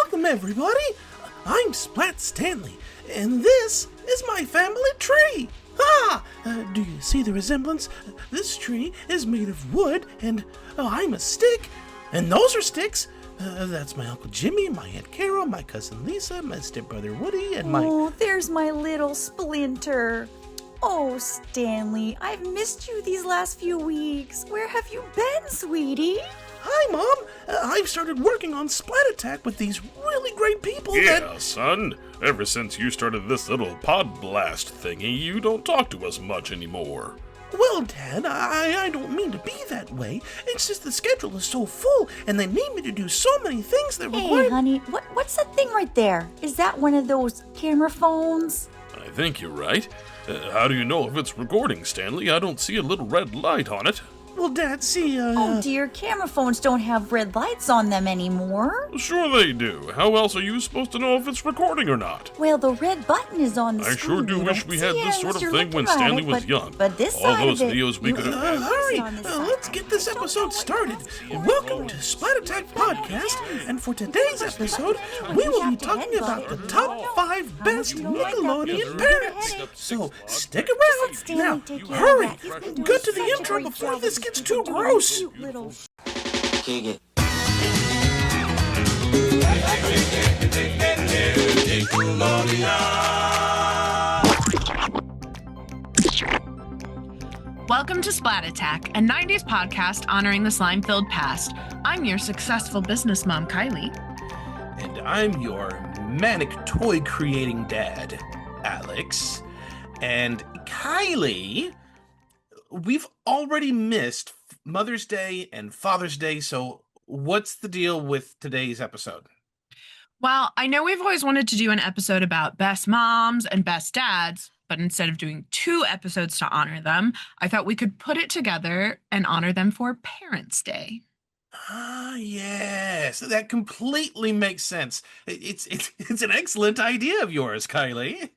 Welcome, everybody. I'm Splat Stanley, and this is my family tree. Do you see the resemblance? This tree is made of wood, and I'm a stick, and those are sticks. That's my Uncle Jimmy, my Aunt Carol, my cousin Lisa, my stepbrother Woody, and my... Oh, there's my little Splinter. Oh, Stanley, I've missed you these last few weeks. Where have you been, sweetie? Hi, Mom. I've started working on Splat Attack with these really great people son. Ever since you started this little pod blast thingy, you don't talk to us much anymore. Well, Dad, I don't mean to be that way. It's just the schedule is so full, and they need me to do so many things that require... Hey, honey, what's that thing right there? Is that one of those camera phones? I think you're right. How do you know if it's recording, Stanley? I don't see a little red light on it. Well, Dad, see, Oh, dear, camera phones don't have red lights on them anymore. Sure they do. How else are you supposed to know if it's recording or not? Well, the red button is on the I screen. sure do wish we had this sort of thing when Stanley was young. But this All side those of it, videos we could have... hurry! Let's get this episode started. Welcome to Splat Attack Podcast, and for today's episode, we will be talking about the top 5 best Nickelodeon parents. So, stick around. Now, hurry! Go to the intro before this gets too gross. Kick it. Welcome to Splat Attack, a 90s podcast honoring the slime-filled past. I'm your successful business mom, Kiley. And I'm your manic toy-creating dad, Alex. And Kiley, we've already missed Mother's Day and Father's Day, so what's the deal with today's episode? Well, I know we've always wanted to do an episode about best moms and best dads, but instead of doing 2 episodes to honor them, I thought we could put it together and honor them for Parents' Day. Yes, that completely makes sense. It's an excellent idea of yours, Kiley.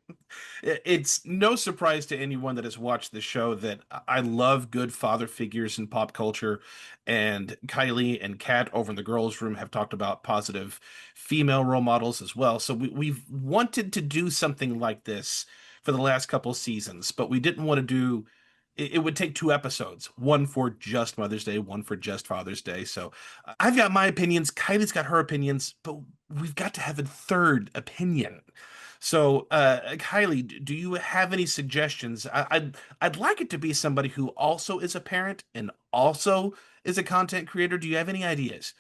It's no surprise to anyone that has watched the show that I love good father figures in pop culture, and Kiley and Kat over in the girls' room have talked about positive female role models as well. So we've wanted to do something like this for the last couple seasons, but we didn't want to do... It would take 2 episodes, one for just Mother's Day, one for just Father's Day. So I've got my opinions, Kylie's got her opinions, but we've got to have a third opinion. So, Kiley, do you have any suggestions? I'd like it to be somebody who also is a parent and also is a content creator. Do you have any ideas?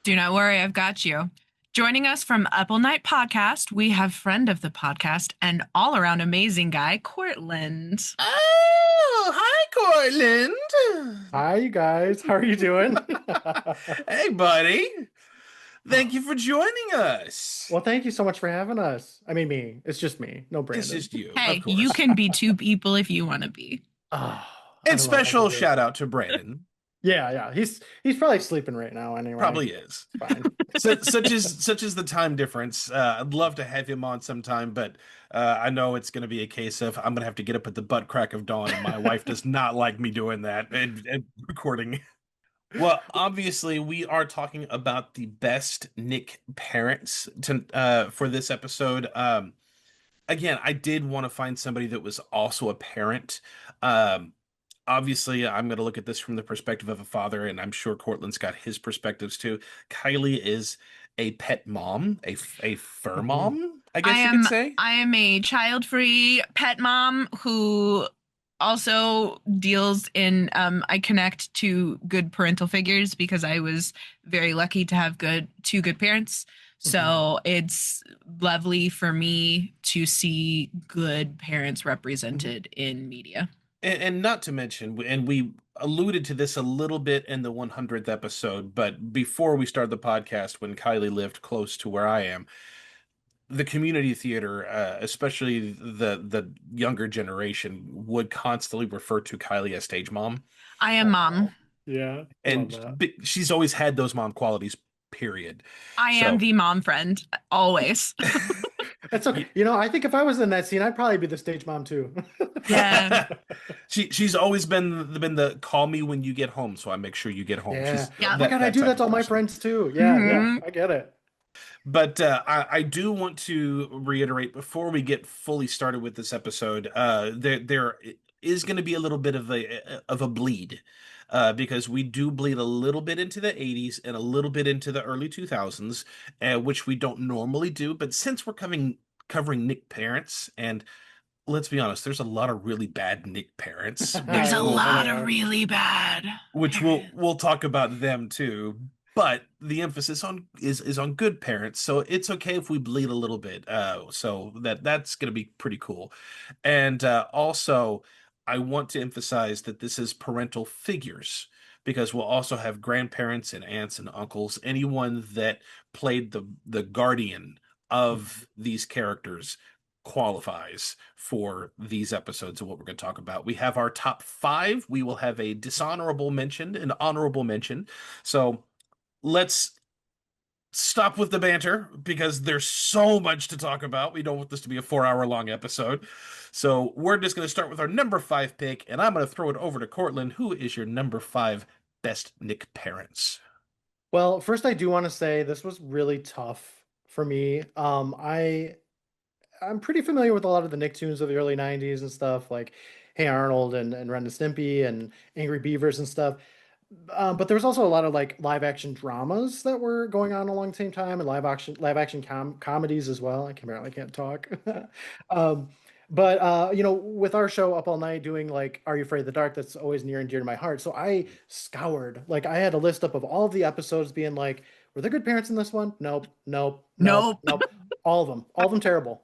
Do not worry, I've got you. Joining us from Up All Night Podcast, we have friend of the podcast and all-around amazing guy, Courtland. Oh, hi, Courtland. Hi, you guys. How are you doing? Hey, buddy. Thank you for joining us. Well, thank you so much for having us. I mean, me. It's just me. No Brandon. It's just you. Hey, of course. you can be 2 people if you want to be. Oh, And special shout out to Brandon. Yeah. He's probably sleeping right now anyway. Probably is. Fine. such is the time difference. I'd love to have him on sometime, but I know it's going to be a case of I'm going to have to get up at the butt crack of dawn, and my wife does not like me doing that and recording. Well, obviously, we are talking about the best Nick parents for this episode. Again, I did want to find somebody that was also a parent. Obviously, I'm going to look at this from the perspective of a father, and I'm sure Courtland's got his perspectives too. Kiley is a pet mom, a fur mom, I guess you could say. I am a child-free pet mom who also deals in, I connect to good parental figures because I was very lucky to have 2 good parents. So it's lovely for me to see good parents represented in media. And not to mention, and we alluded to this a little bit in the 100th episode, but before we started the podcast, when Kiley lived close to where I am, the community theater, especially the younger generation, would constantly refer to Kiley as stage mom. I am mom. Yeah. And she's always had those mom qualities, period. I am the mom friend, always. That's okay. You know, I think if I was in that scene, I'd probably be the stage mom too. Yeah. She's always been the call me when you get home, so I make sure you get home. Yeah. She's Yeah. Oh my God, I do type that to of all my person. friends too. Yeah, Mhm. yeah, I get it. But I do want to reiterate before we get fully started with this episode, there is going to be a little bit of a bleed, because we do bleed a little bit into the 80s and a little bit into the early 2000s, which we don't normally do. But since we're covering Nick parents, and let's be honest, there's a lot of really bad Nick parents, There's which a we'll lot of really bad parents. we'll talk about them too. But the emphasis on is on good parents, so it's okay if we bleed a little bit. So that's going to be pretty cool. And also, I want to emphasize that this is parental figures, because we'll also have grandparents and aunts and uncles, anyone that played the guardian of these characters qualifies for these episodes of what we're going to talk about. We have our top five. We will have a dishonorable mention, an honorable mention. So let's stop with the banter, because there's so much to talk about. We don't want this to be a 4 hour long episode. So we're just going to start with our number five pick, and I'm going to throw it over to Courtland. Who is your number five best Nick parents? Well, first I do want to say this was really tough for me. I'm pretty familiar with a lot of the Nicktoons of the early 90s and stuff, like Hey Arnold and Ren and Stimpy and Angry Beavers and stuff. But there was also a lot of like live action dramas that were going on along the same time, and live action comedies as well. I can barely can't talk. um, but with our show Up All Night doing like Are You Afraid of the Dark, that's always near and dear to my heart. So I scoured, like I had a list up of all of the episodes, being like, were there good parents in this one? Nope, nope, nope, Nope. nope. All of them terrible.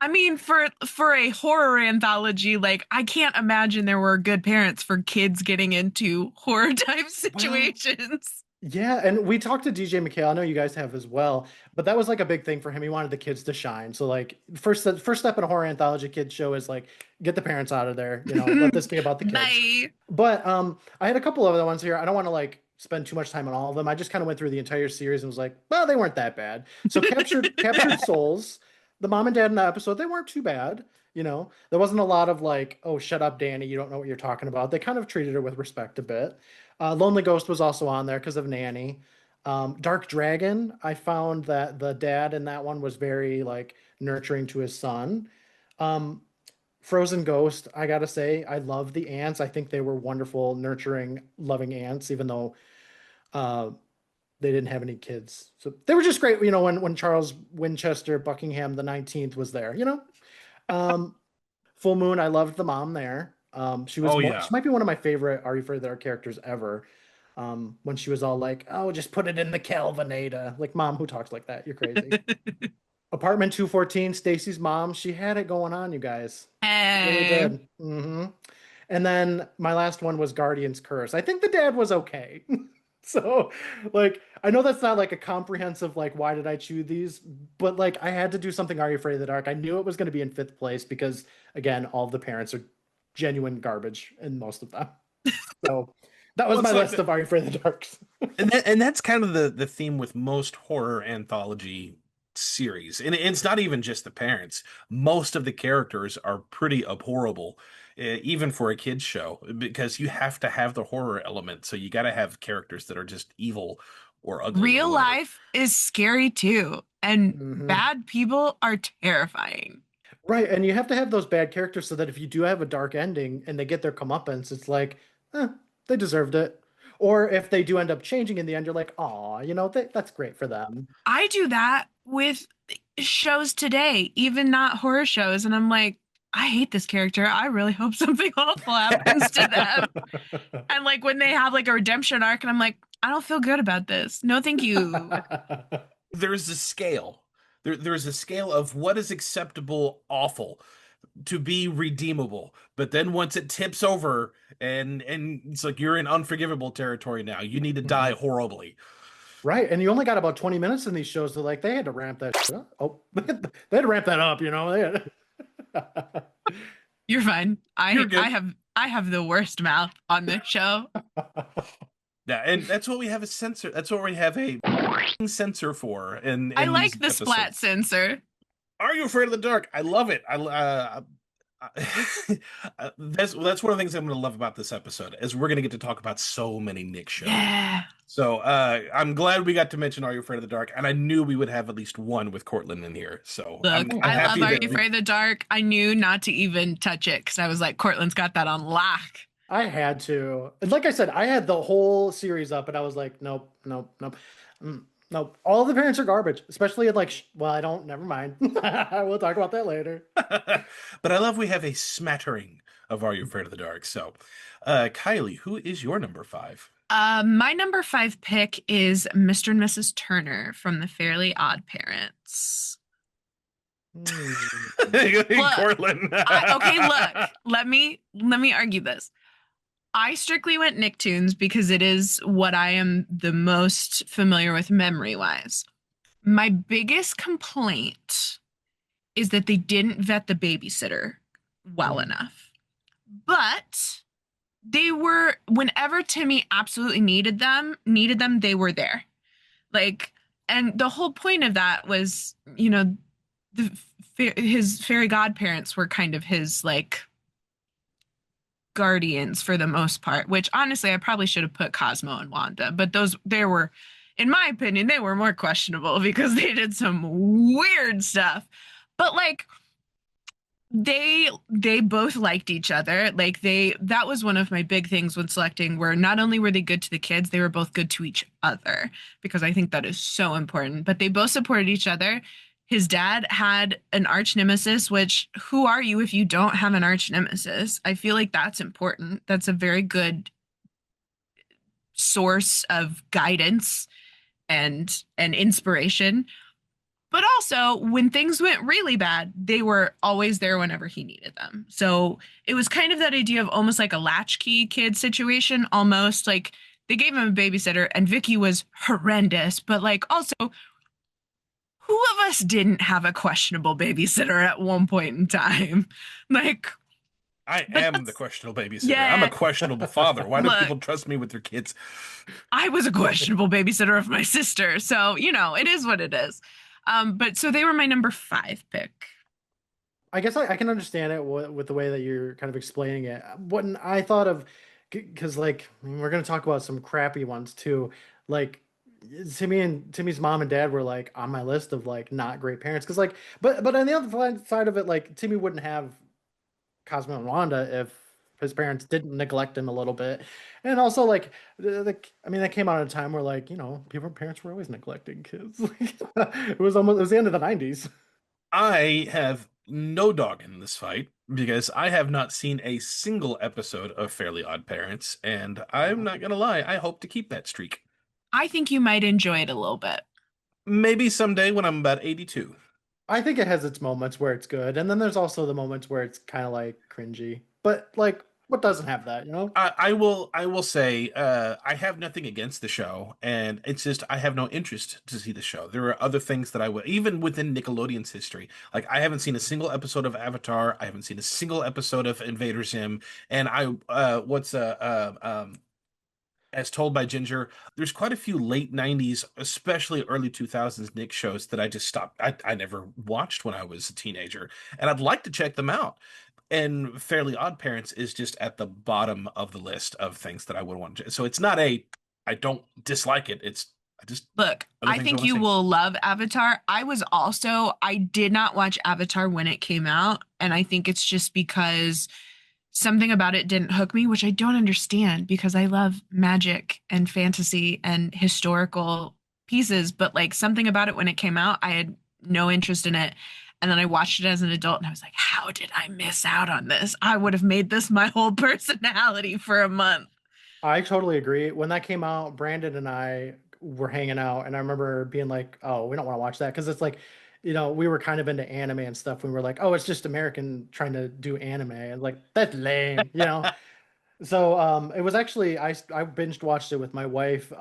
I mean, for a horror anthology, like I can't imagine there were good parents for kids getting into horror type situations. Yeah, and we talked to DJ McHale. I know you guys have as well, but that was like a big thing for him. He wanted the kids to shine. So like first step in a horror anthology kids show is like get the parents out of there, let this be about the kids. Bye. But I had a couple of other ones here. I don't want to like spend too much time on all of them. I just kind of went through the entire series and was like, well, they weren't that bad. So captured souls, the mom and dad in that episode, they weren't too bad. There wasn't a lot of like, oh, shut up, Danny, you don't know what you're talking about. They kind of treated her with respect a bit. Lonely Ghost was also on there because of Nanny. Dark Dragon, I found that the dad in that one was very like nurturing to his son. Frozen Ghost, I gotta say, I love the ants. I think they were wonderful, nurturing, loving ants, even though they didn't have any kids. So they were just great, when Charles Winchester Buckingham the 19th was there. Full Moon, I loved the mom there. She might be one of my favorite Are You Afraid of the Dark characters ever. When she was all like, "Oh, just put it in the Calvinator." Like, mom, who talks like that? You're crazy. Apartment 214, Stacy's mom, she had it going on, you guys. She really did. And then my last one was Guardian's Curse. I think the dad was okay. So, like, I know that's not like a comprehensive, like, why did I choose these? But like, I had to do something Are You Afraid of the Dark? I knew it was going to be in fifth place because, again, all of the parents are genuine garbage in most of them. So that was my list of Are You Afraid of the Darks. And that's kind of the theme with most horror anthology series. And it's not even just the parents. Most of the characters are pretty abhorrible, even for a kids show, because you have to have the horror element. So you got to have characters that are just evil or ugly. Real life is scary too, and bad people are terrifying. Right, and you have to have those bad characters so that if you do have a dark ending and they get their comeuppance, it's like, they deserved it. Or if they do end up changing in the end, you're like, aw, that's great for them. I do that with shows today, even not horror shows, and I'm like, I hate this character. I really hope something awful happens to them. And like when they have like a redemption arc, and I'm like, I don't feel good about this. No, thank you. There's a scale. There's a scale of what is acceptable awful to be redeemable, but then once it tips over and it's like you're in unforgivable territory now, you need to die horribly. Right, and you only got about 20 minutes in these shows, so like they had to ramp that shit up. Oh, they had to ramp that up, You're fine. I have the worst mouth on this show. Yeah, and that's what we have a censor. That's what we have a censor for. And I like the Splat censor. Are You Afraid of the Dark? I love it. That's one of the things I'm going to love about this episode, is we're going to get to talk about so many Nick shows. Yeah. So I'm glad we got to mention Are You Afraid of the Dark, and I knew we would have at least one with Courtland in here. So Look, I'm I love happy Are that You Afraid of the Dark? I knew not to even touch it because I was like, Courtland's got that on lock. I had to. And like I said, I had the whole series up, and I was like, nope, nope, nope, nope. All the parents are garbage, especially in like. Well, I don't. Never mind. We'll talk about that later. But I love we have a smattering of Are You Afraid of the Dark. So, Kylie, who is your number 5? My number 5 pick is Mr. and Mrs. Turner from the Fairly Odd Parents. Courtland. Okay, look. Let me argue this. I strictly went Nicktoons because it is what I am the most familiar with memory-wise. My biggest complaint is that they didn't vet the babysitter well enough. But they were, whenever Timmy absolutely needed them, they were there. Like, and the whole point of that was, you know, his fairy godparents were kind of his like guardians for the most part, which honestly I probably should have put Cosmo and Wanda, but they were, in my opinion, they were more questionable because they did some weird stuff. But like they both liked each other. Like that was one of my big things when selecting, where not only were they good to the kids, they were both good to each other, because I think that is so important. But they both supported each other. His dad had an arch nemesis, which who are you if you don't have an arch nemesis? I feel like that's important. That's a very good source of guidance and inspiration. But also, when things went really bad, they were always there whenever he needed them. So it was kind of that idea of almost like a latchkey kid situation, almost like they gave him a babysitter and Vicky was horrendous, but like also, who of us didn't have a questionable babysitter at one point in time? Like, I am the questionable babysitter. Yeah. I'm a questionable father. Why don't Look. people trust me with their kids? I was a questionable babysitter of my sister. So, you know, it is what it is. But so they were my number 5 pick. I guess I can understand it with the way that you're kind of explaining it. When I thought of, because like we're gonna talk about some crappy ones too. Like Timmy's mom and dad were like on my list of like not great parents. Because like, but on the other side of it, like Timmy wouldn't have Cosmo and Wanda if his parents didn't neglect him a little bit. And also like I mean that came out at a time where like, you know, parents were always neglecting kids. It was the end of the 90s. I have no dog in this fight because I have not seen a single episode of Fairly Odd Parents, and I'm not gonna lie, I hope to keep that streak. I think you might enjoy it a little bit. Maybe someday when I'm about 82. I think it has its moments where it's good, and then there's also the moments where it's kind of like cringy. But like, what doesn't have that, you know? I will say I have nothing against the show, and it's just I have no interest to see the show. There are other things that I would, even within Nickelodeon's history. Like I haven't seen a single episode of Avatar. I haven't seen a single episode of Invader Zim, and as told by Ginger, there's quite a few late 90s, especially early 2000s Nick shows that I just stopped. I never watched when I was a teenager, and I'd like to check them out. And Fairly Odd Parents is just at the bottom of the list of things that I would want to. So it's not I don't dislike it. I just Look, I think you will love Avatar. I did not watch Avatar when it came out, and I think it's just because something about it didn't hook me, which I don't understand because I love magic and fantasy and historical pieces, but like something about it when it came out, I had no interest in it. And then I watched it as an adult and I was like, how did I miss out on this? I would have made this my whole personality for a month. I totally agree. When that came out, Brandon and I were hanging out, and I remember being like, "Oh, we don't want to watch that," because it's like, you know, we were kind of into anime and stuff. We were like, "Oh, it's just American trying to do anime," and like that's lame, you know. So it was actually I binged watched it with my wife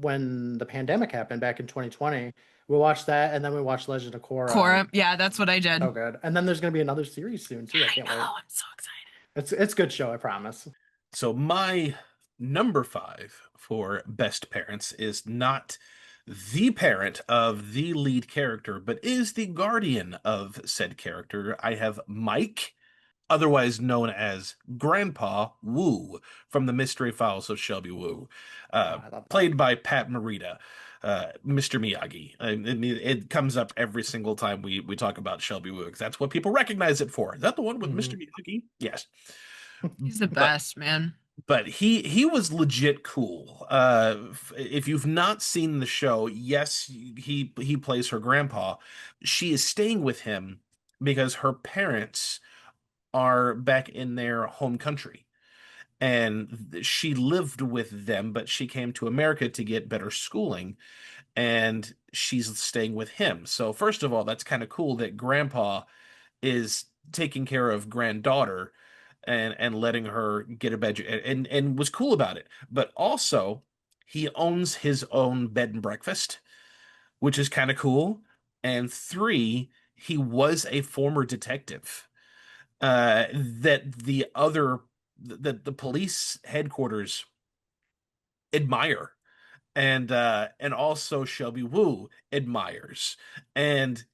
when the pandemic happened back in 2020. We watched that, and then we watched Legend of Korra. Korra, yeah, that's what I did. Oh, good. And then there's gonna be another series soon too. I can't wait. I'm so excited. It's a good show, I promise. So my number 5 for best parents is not the parent of the lead character, but is the guardian of said character. I have Mike otherwise known as Grandpa Wu from the Mystery Files of Shelby Woo, I love that. played by Pat Morita, Mr. Miyagi. I mean, it comes up every single time we talk about Shelby Woo because that's what people recognize it for. Is that the one with Mr. Mhm. Miyagi? Yes, He's the but best, man. he was legit cool. If you've not seen the show, yes, he plays her grandpa. She is staying with him because her parents are back in their home country. And she lived with them, but she came to America to get better schooling, and she's staying with him. So, first of all, that's kind of cool that grandpa is taking care of granddaughter and letting her get a bed and was cool about it. But also, he owns his own bed and breakfast, which is kind of cool. And three, he was a former detective that the police headquarters admire, and also Shelby Woo admires, and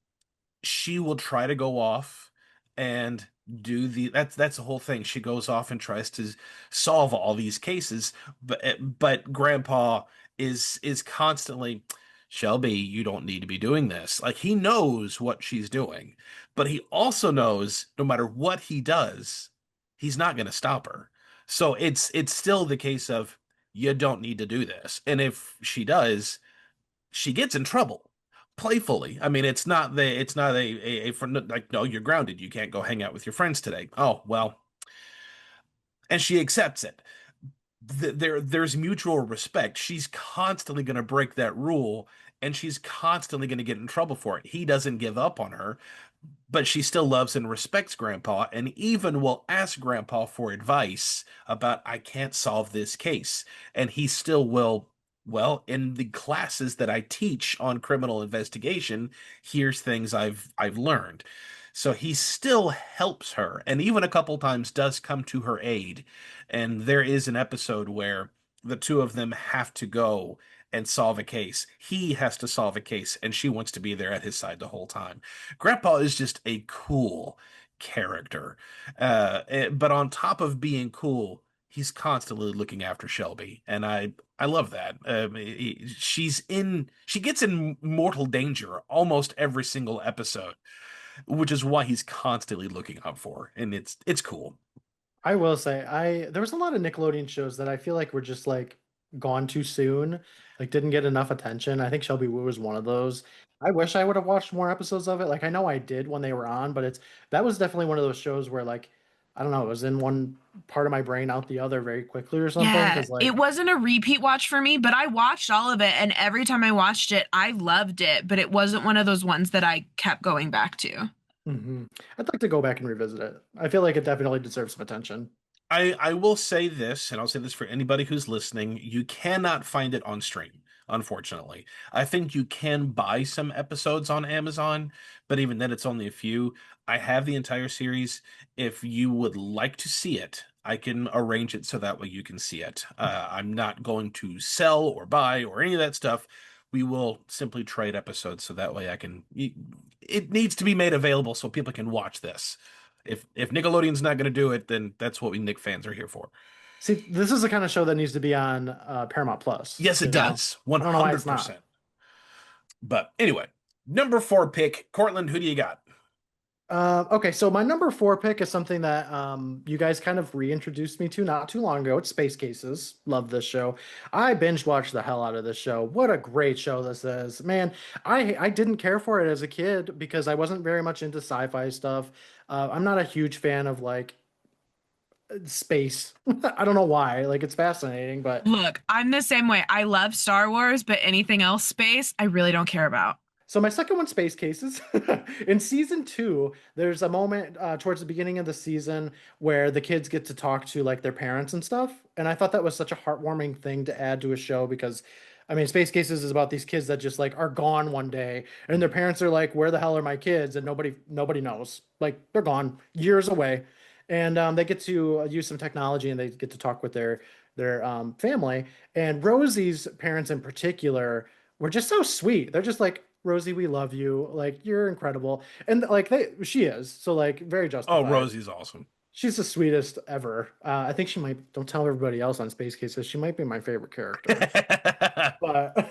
she will try to go off and do that's the whole thing. She goes off and tries to solve all these cases, but Grandpa is constantly, Shelby, you don't need to be doing this. Like, he knows what she's doing, but he also knows no matter what he does, he's not going to stop her. So it's still the case of, you don't need to do this. And if she does, she gets in trouble playfully. I mean, it's not a like, no, you're grounded. You can't go hang out with your friends today. Oh, well, and she accepts it. There's mutual respect. She's constantly going to break that rule, and she's constantly going to get in trouble for it. He doesn't give up on her, but she still loves and respects Grandpa, and even will ask Grandpa for advice about, I can't solve this case. And he still will, well, in the classes that I teach on criminal investigation, here's things I've learned. So he still helps her, and even a couple times does come to her aid. And there is an episode where the two of them have to go and solve a case. He has to solve a case, and she wants to be there at his side the whole time. Grandpa is just a cool character. But on top of being cool, he's constantly looking after Shelby, and I love that. She gets in mortal danger almost every single episode, which is why he's constantly looking out for her, and it's cool. I will say, there was a lot of Nickelodeon shows that I feel like were just like gone too soon, like didn't get enough attention. I think Shelby Woo was one of those. I wish I would have watched more episodes of it. Like I know I did when they were on, but that was definitely one of those shows where like I don't know, it was in one part of my brain out the other very quickly or something. Yeah, Because like it wasn't a repeat watch for me, but I watched all of it, and every time I watched it, I loved it, but it wasn't one of those ones that I kept going back to. I'd like to go back and revisit it. I feel like it definitely deserves some attention. I will say this, and I'll say this for anybody who's listening, you cannot find it on stream, unfortunately. I think you can buy some episodes on Amazon, but even then it's only a few. I have the entire series. If you would like to see it, I can arrange it so that way you can see it. I'm not going to sell or buy or any of that stuff. We will simply trade episodes so that way I can. It needs to be made available so people can watch this. If Nickelodeon's not going to do it, then that's what we Nick fans are here for. See, this is the kind of show that needs to be on Paramount Plus. Yes, it You know, does. I don't know why it's not. 100%. But anyway, number 4 pick, Courtland, who do you got? Okay, so my number 4 pick is something that you guys kind of reintroduced me to not too long ago. It's Space Cases. Love this show. I binge watched the hell out of this show. What a great show this is. Man, I didn't care for it as a kid because I wasn't very much into sci-fi stuff. I'm not a huge fan of like space. I don't know why. Like it's fascinating, but Look, I'm the same way. I love Star Wars, but anything else space, I really don't care about. so my second one, Space Cases. In season 2, there's a moment towards the beginning of the season where the kids get to talk to like their parents and stuff. And I thought that was such a heartwarming thing to add to a show because I mean, Space Cases is about these kids that just like are gone one day and their parents are like, where the hell are my kids? And nobody knows. Like they're gone years away. And they get to use some technology and they get to talk with their family. And Rosie's parents in particular were just so sweet. They're just like, Rosie, we love you. Like you're incredible. And like she is. So like very Oh, justified. Rosie's awesome. She's the sweetest ever. I think she might, don't tell everybody else on Space Cases, she might be my favorite character. But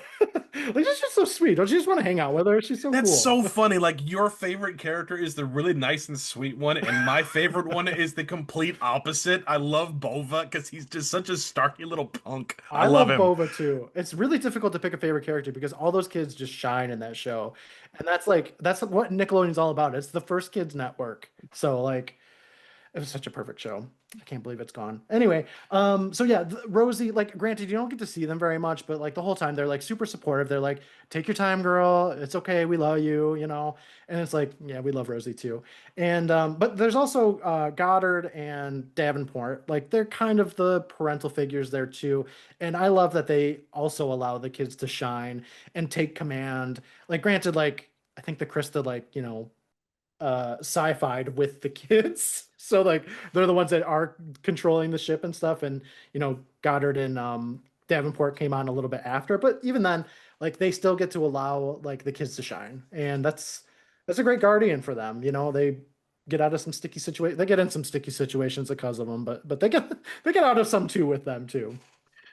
like she's just so sweet. Don't you just want to hang out with her? She's so That's cool. so funny. Like your favorite character is the really nice and sweet one, and my favorite one is the complete opposite. I love Bova because he's just such a starky little punk. I I love love him. Bova too. It's really difficult to pick a favorite character because all those kids just shine in that show. And that's what Nickelodeon's all about. It's the first kids network. So like it was such a perfect show. I can't believe it's gone. Anyway, so yeah, Rosie, like, granted, you don't get to see them very much, but like the whole time they're like super supportive. They're like, "Take your time, girl. It's okay. We love you," you know. And it's like, yeah, we love Rosie too. And but there's also Goddard and Davenport. Like they're kind of the parental figures there too. And I love that they also allow the kids to shine and take command. Like, granted, like I think the Krista, like, sci-fied with the kids. So like they're the ones that are controlling the ship and stuff. And Goddard and Davenport came on a little bit after, but even then, like they still get to allow like the kids to shine. And that's a great guardian for them. They get out of some sticky situation. They get in some sticky situations because of them, but they get out of some too with them too.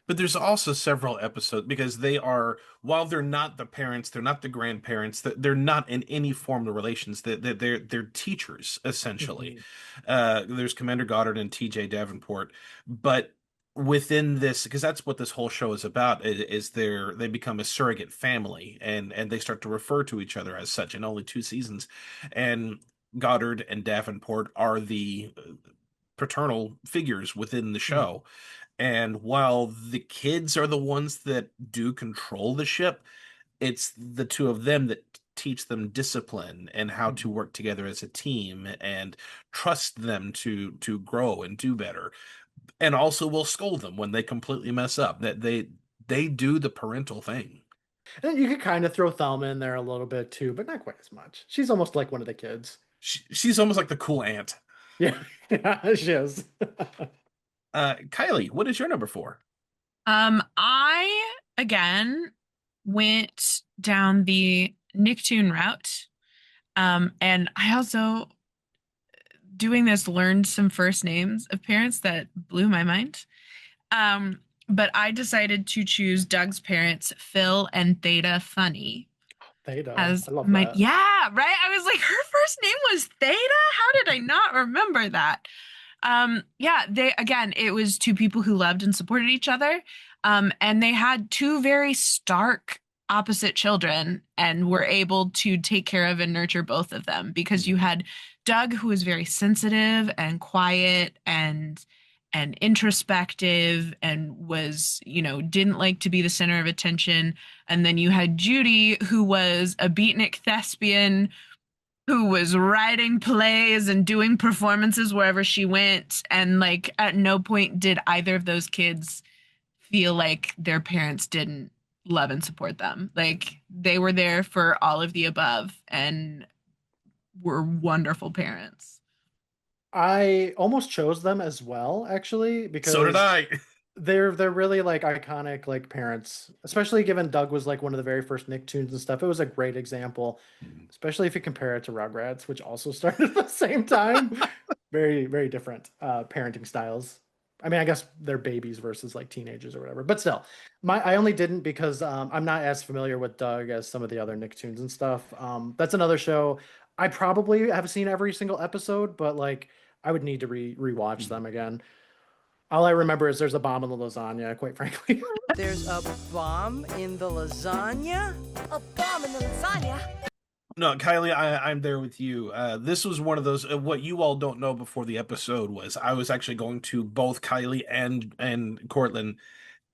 But there's also several episodes because they are, while they're not the parents, they're not the grandparents, they're not in any form of relations. They're teachers essentially. Mhm. There's Commander Goddard and T.J. Davenport, but within this, because that's what this whole show is about, is they become a surrogate family and they start to refer to each other as such in only 2 seasons, and Goddard and Davenport are the paternal figures within the Mhm. show. And while the kids are the ones that do control the ship, it's the two of them that teach them discipline and how to Mhm. work together as a team and trust them to grow and do better. And also will scold them when they completely mess up. That they do the parental thing. And you could kind of throw Thelma in there a little bit too, but not quite as much. She's almost like one of the kids. She's almost like the cool aunt. Yeah, yeah, she is. Kylie, what is your number four? I again went down the Nicktoon route. And I also doing this learned some first names of parents that blew my mind. But I decided to choose Doug's parents, Phil and Theta Funny, Theta. as I love my, that. yeah, right. I was like, her first name was Theta. How did I not remember that? Yeah, they again, it was two people who loved and supported each other. And they had two very stark opposite children and were able to take care of and nurture both of them because you had Doug, who was very sensitive and quiet and introspective and was, didn't like to be the center of attention. And then you had Judy, who was a beatnik thespian who was writing plays and doing performances wherever she went. And like at no point did either of those kids feel like their parents didn't love and support them. Like they were there for all of the above and were wonderful parents. I almost chose them as well, actually, So did because I. they're really like iconic like parents, especially given Doug was like one of the very first Nicktoons and stuff. It was a great example, especially if you compare it to Rugrats, which also started at the same time. Very, very different parenting styles. I mean, I guess they're babies versus like teenagers or whatever, but still, I only didn't because I'm not as familiar with Doug as some of the other Nicktoons and stuff. That's another show I probably have seen every single episode, but like I would need to rewatch them again. All I remember is there's a bomb in the lasagna, quite frankly. There's a bomb in the lasagna? A bomb in the lasagna? No, Kylie, I'm there with you. This was one of those. What you all don't know before the episode was I was actually going to both Kylie and Courtland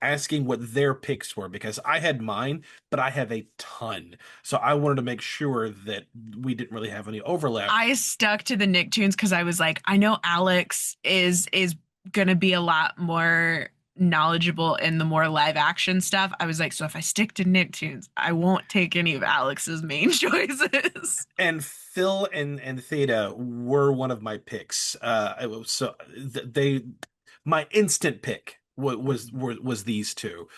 asking what their picks were because I had mine, but I have a ton. So I wanted to make sure that we didn't really have any overlap. I stuck to the Nicktoons because I was like, I know Alex is gonna be a lot more knowledgeable in the more live action stuff. I was like, so if I stick to Nicktoons, I won't take any of Alex's main choices. And Phil and Theta were one of my picks. They my instant pick was these two.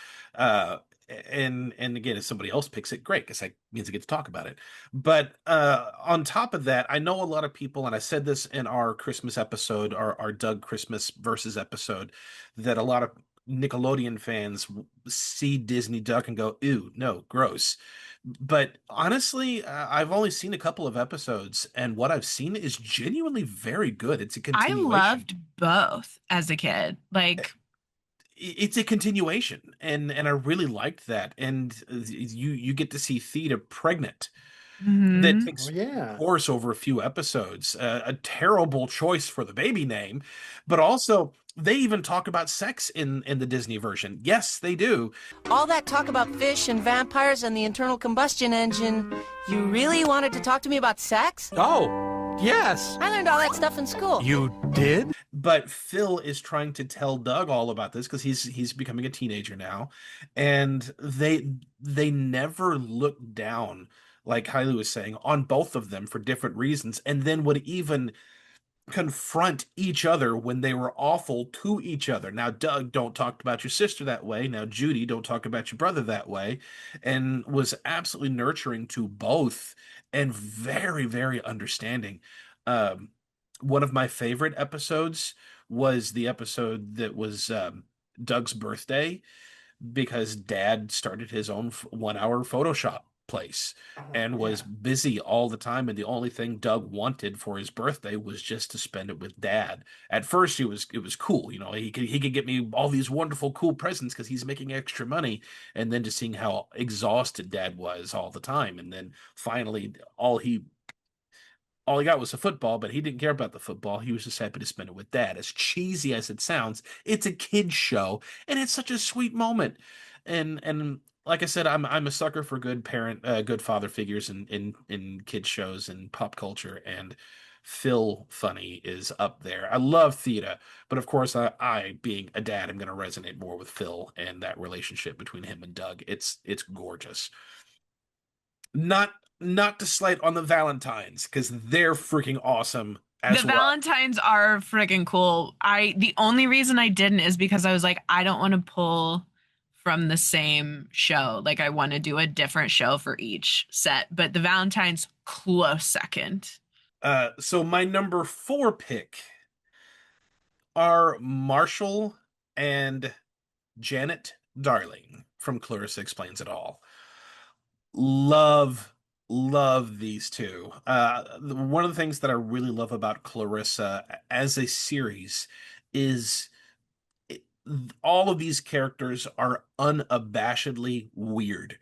And again, if somebody else picks it, great, because that means I get to talk about it. But on top of that, I know a lot of people, and I said this in our Christmas episode, our Doug Christmas versus episode, that a lot of Nickelodeon fans see Disney Duck and go, "Ew, no, gross." But honestly, I've only seen a couple of episodes, and what I've seen is genuinely very good. It's a I continuation. loved both as a kid. Like, It's a continuation, and I really liked that. And you get to see Theta pregnant. That mhm. Oh takes yeah. course over a few episodes. A terrible choice for the baby name, but also they even talk about sex in the Disney version. Yes, they do. All that talk about fish and vampires and the internal combustion engine. You really wanted to talk to me about sex? Oh, yes. I learned all that stuff in school. You did? But Phil is trying to tell Doug all about this because he's becoming a teenager now, and they never look down, like Kylie was saying, on both of them for different reasons, and then would even confront each other when they were awful to each other. Now, Doug, don't talk about your sister that way. Now, Judy, don't talk about your brother that way, and was absolutely nurturing to both and very, very understanding. Um, One of my favorite episodes was the episode that was Doug's birthday because dad started his own 1 hour Photoshop place Oh, and was yeah. busy all the time. And the only thing Doug wanted for his birthday was just to spend it with dad. At first, it was cool. You know, he could get me all these wonderful, cool presents because he's making extra money. And then just seeing how exhausted dad was all the time. And then finally, all he got was a football, but he didn't care about the football. He was just happy to spend it with dad. As cheesy as it sounds, it's a kid's show, and it's such a sweet moment. And like I said, I'm a sucker for good father figures in kids shows and pop culture, and Phil Funny is up there. I love Theta, but of course, I being a dad, I'm going to resonate more with Phil and that relationship between him and Doug. It's gorgeous. Not to slight on the Valentines because they're freaking awesome The as well. Valentines are friggin' cool. The only reason I didn't is because I was like, I don't want to pull from the same show. Like, I want to do a different show for each set. But the Valentines, close second. So my number 4 pick are Marshall and Janet Darling from Clarissa Explains It All. Love, love these two. One of the things that I really love about Clarissa as a series is it, all of these characters are unabashedly weird.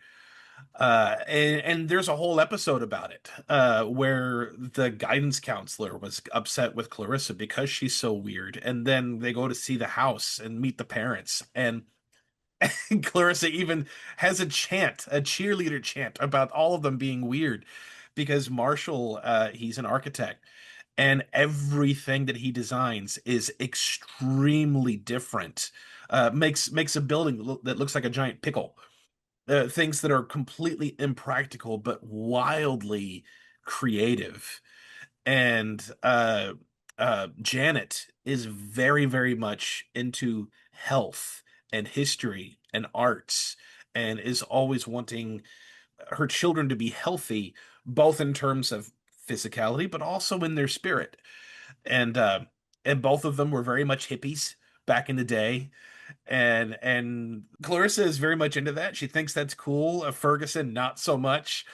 And there's a whole episode about it, where the guidance counselor was upset with Clarissa because she's so weird. And then they go to see the house and meet the parents. And Clarissa even has a chant, a cheerleader chant about all of them being weird because Marshall, he's an architect, and everything that he designs is extremely different. Makes a building that looks like a giant pickle. Things that are completely impractical but wildly creative. And Janet is very, very much into health and history and arts and is always wanting her children to be healthy, both in terms of physicality, but also in their spirit. And both of them were very much hippies back in the day. And Clarissa is very much into that. She thinks that's cool. Ferguson, not so much,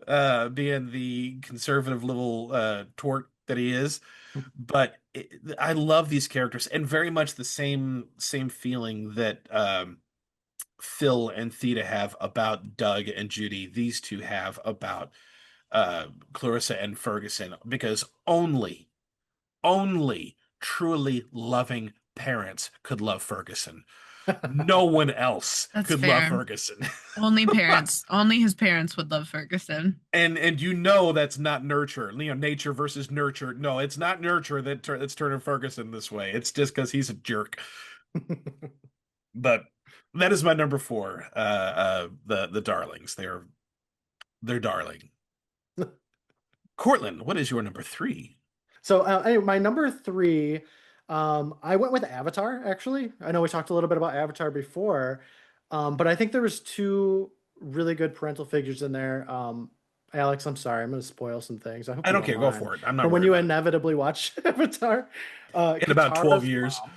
being the conservative little tort that he is. But I love these characters, and very much the same feeling that Phil and Theta have about Doug and Judy. These two have about Clarissa and Ferguson, because only truly loving parents could love Ferguson. No one else That's could love fair. Ferguson. Only parents, only his parents would love Ferguson. And you know that's not nurture. You know, nature versus nurture. No, it's not nurture that's turning Ferguson this way. It's just because he's a jerk. But that is my number 4. The darlings. They're darling. Courtland, what is your number 3? So anyway, my number 3, I went with Avatar, actually. I know we talked a little bit about Avatar before. But I think there was two really good parental figures in there. Alex, I'm sorry, I'm going to spoil some things. I hope I you don't don't care. Go mind. for it. I'm not From when worried you about it. inevitably watch Avatar, In about 12 Katara's years. mom.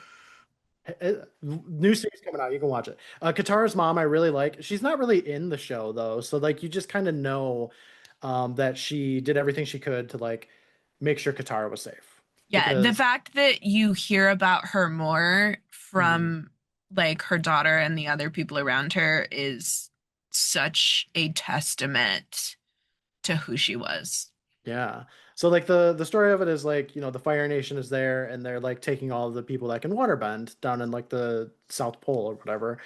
New series coming out. You can watch it. Katara's mom, I really like. She's not really in the show though, so like you just kind of know that she did everything she could to like make sure Katara was safe Yeah, the because fact that you hear about her more Mhm. from like her daughter and the other people around her is such a testament to who she was. Yeah. So like the story of it is like, the Fire Nation is there and they're like taking all of the people that can waterbend down in like the South Pole or whatever.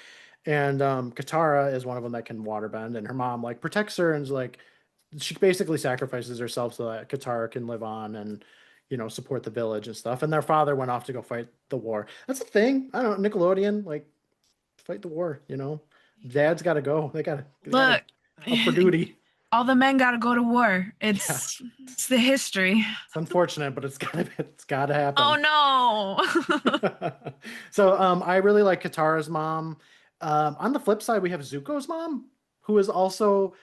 And Katara is one of them that can waterbend and her mom like protects her and is like she basically sacrifices herself so that Katara can live on and support the village and stuff. And their father went off to go fight the war. That's the thing. I don't know, Nickelodeon, like fight the war. Dad's gotta go. They gotta Look, up for duty. all the men got to go to war. Yeah. It's the history. It's unfortunate, but it's gotta Oh happen. no. So I really like Katara's mom. On the flip side, we have Zuko's mom, who is also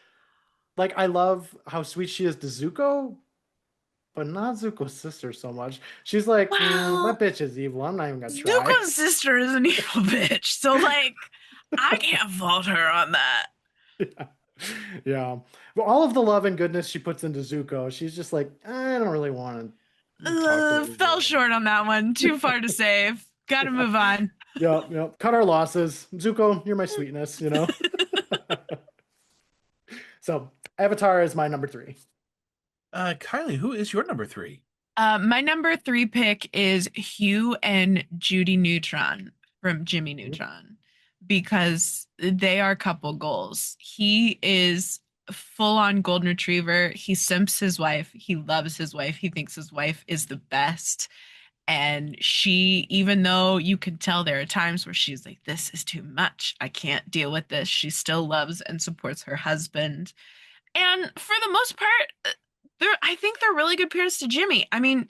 like I love how sweet she is to Zuko, but not Zuko's sister so much. She's like, that Well, bitch is evil. I'm not even gonna try. Zuko's sister is an evil bitch. So like I can't fault her on that. Yeah. But all of the love and goodness she puts into Zuko, she's just like, I don't really want to talk to this Fell girl. short on that one. Too far to save. Gotta move on. Yep, yep. Cut our losses. Zuko, you're my sweetness. So Avatar is my number three. Kylie, who is your number three? My number three pick is Hugh and Judy Neutron from Jimmy Neutron because they are couple goals. He is full on golden retriever. He simps his wife. He loves his wife. He thinks his wife is the best. And she, even though you can tell there are times where she's like, this is too much. I can't deal with this. She still loves and supports her husband. And for the most part, I think they're really good parents to Jimmy. I mean,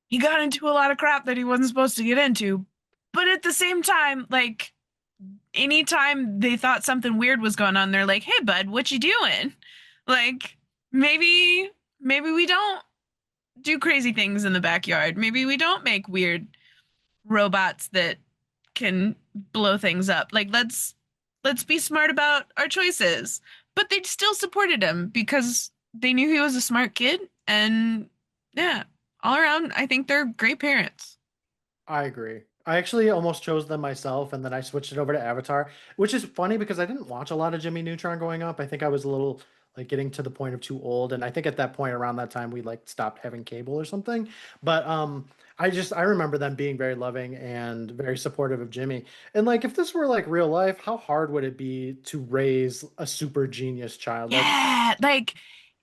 he got into a lot of crap that he wasn't supposed to get into. But at the same time, like anytime they thought something weird was going on, they're like, "Hey bud, what you doing?" Like maybe we don't do crazy things in the backyard. Maybe we don't make weird robots that can blow things up. Like let's be smart about our choices. But they still supported him because they knew he was a smart kid and yeah, all around I think they're great parents. I agree. I actually almost chose them myself, and then I switched it over to Avatar, which is funny because I didn't watch a lot of Jimmy Neutron growing up. I think I was a little like getting to the point of too old, and I think at that point around that time we like stopped having cable or something. But I remember them being very loving and very supportive of Jimmy. And like if this were like real life, how hard would it be to raise a super genius child? Like Yeah, like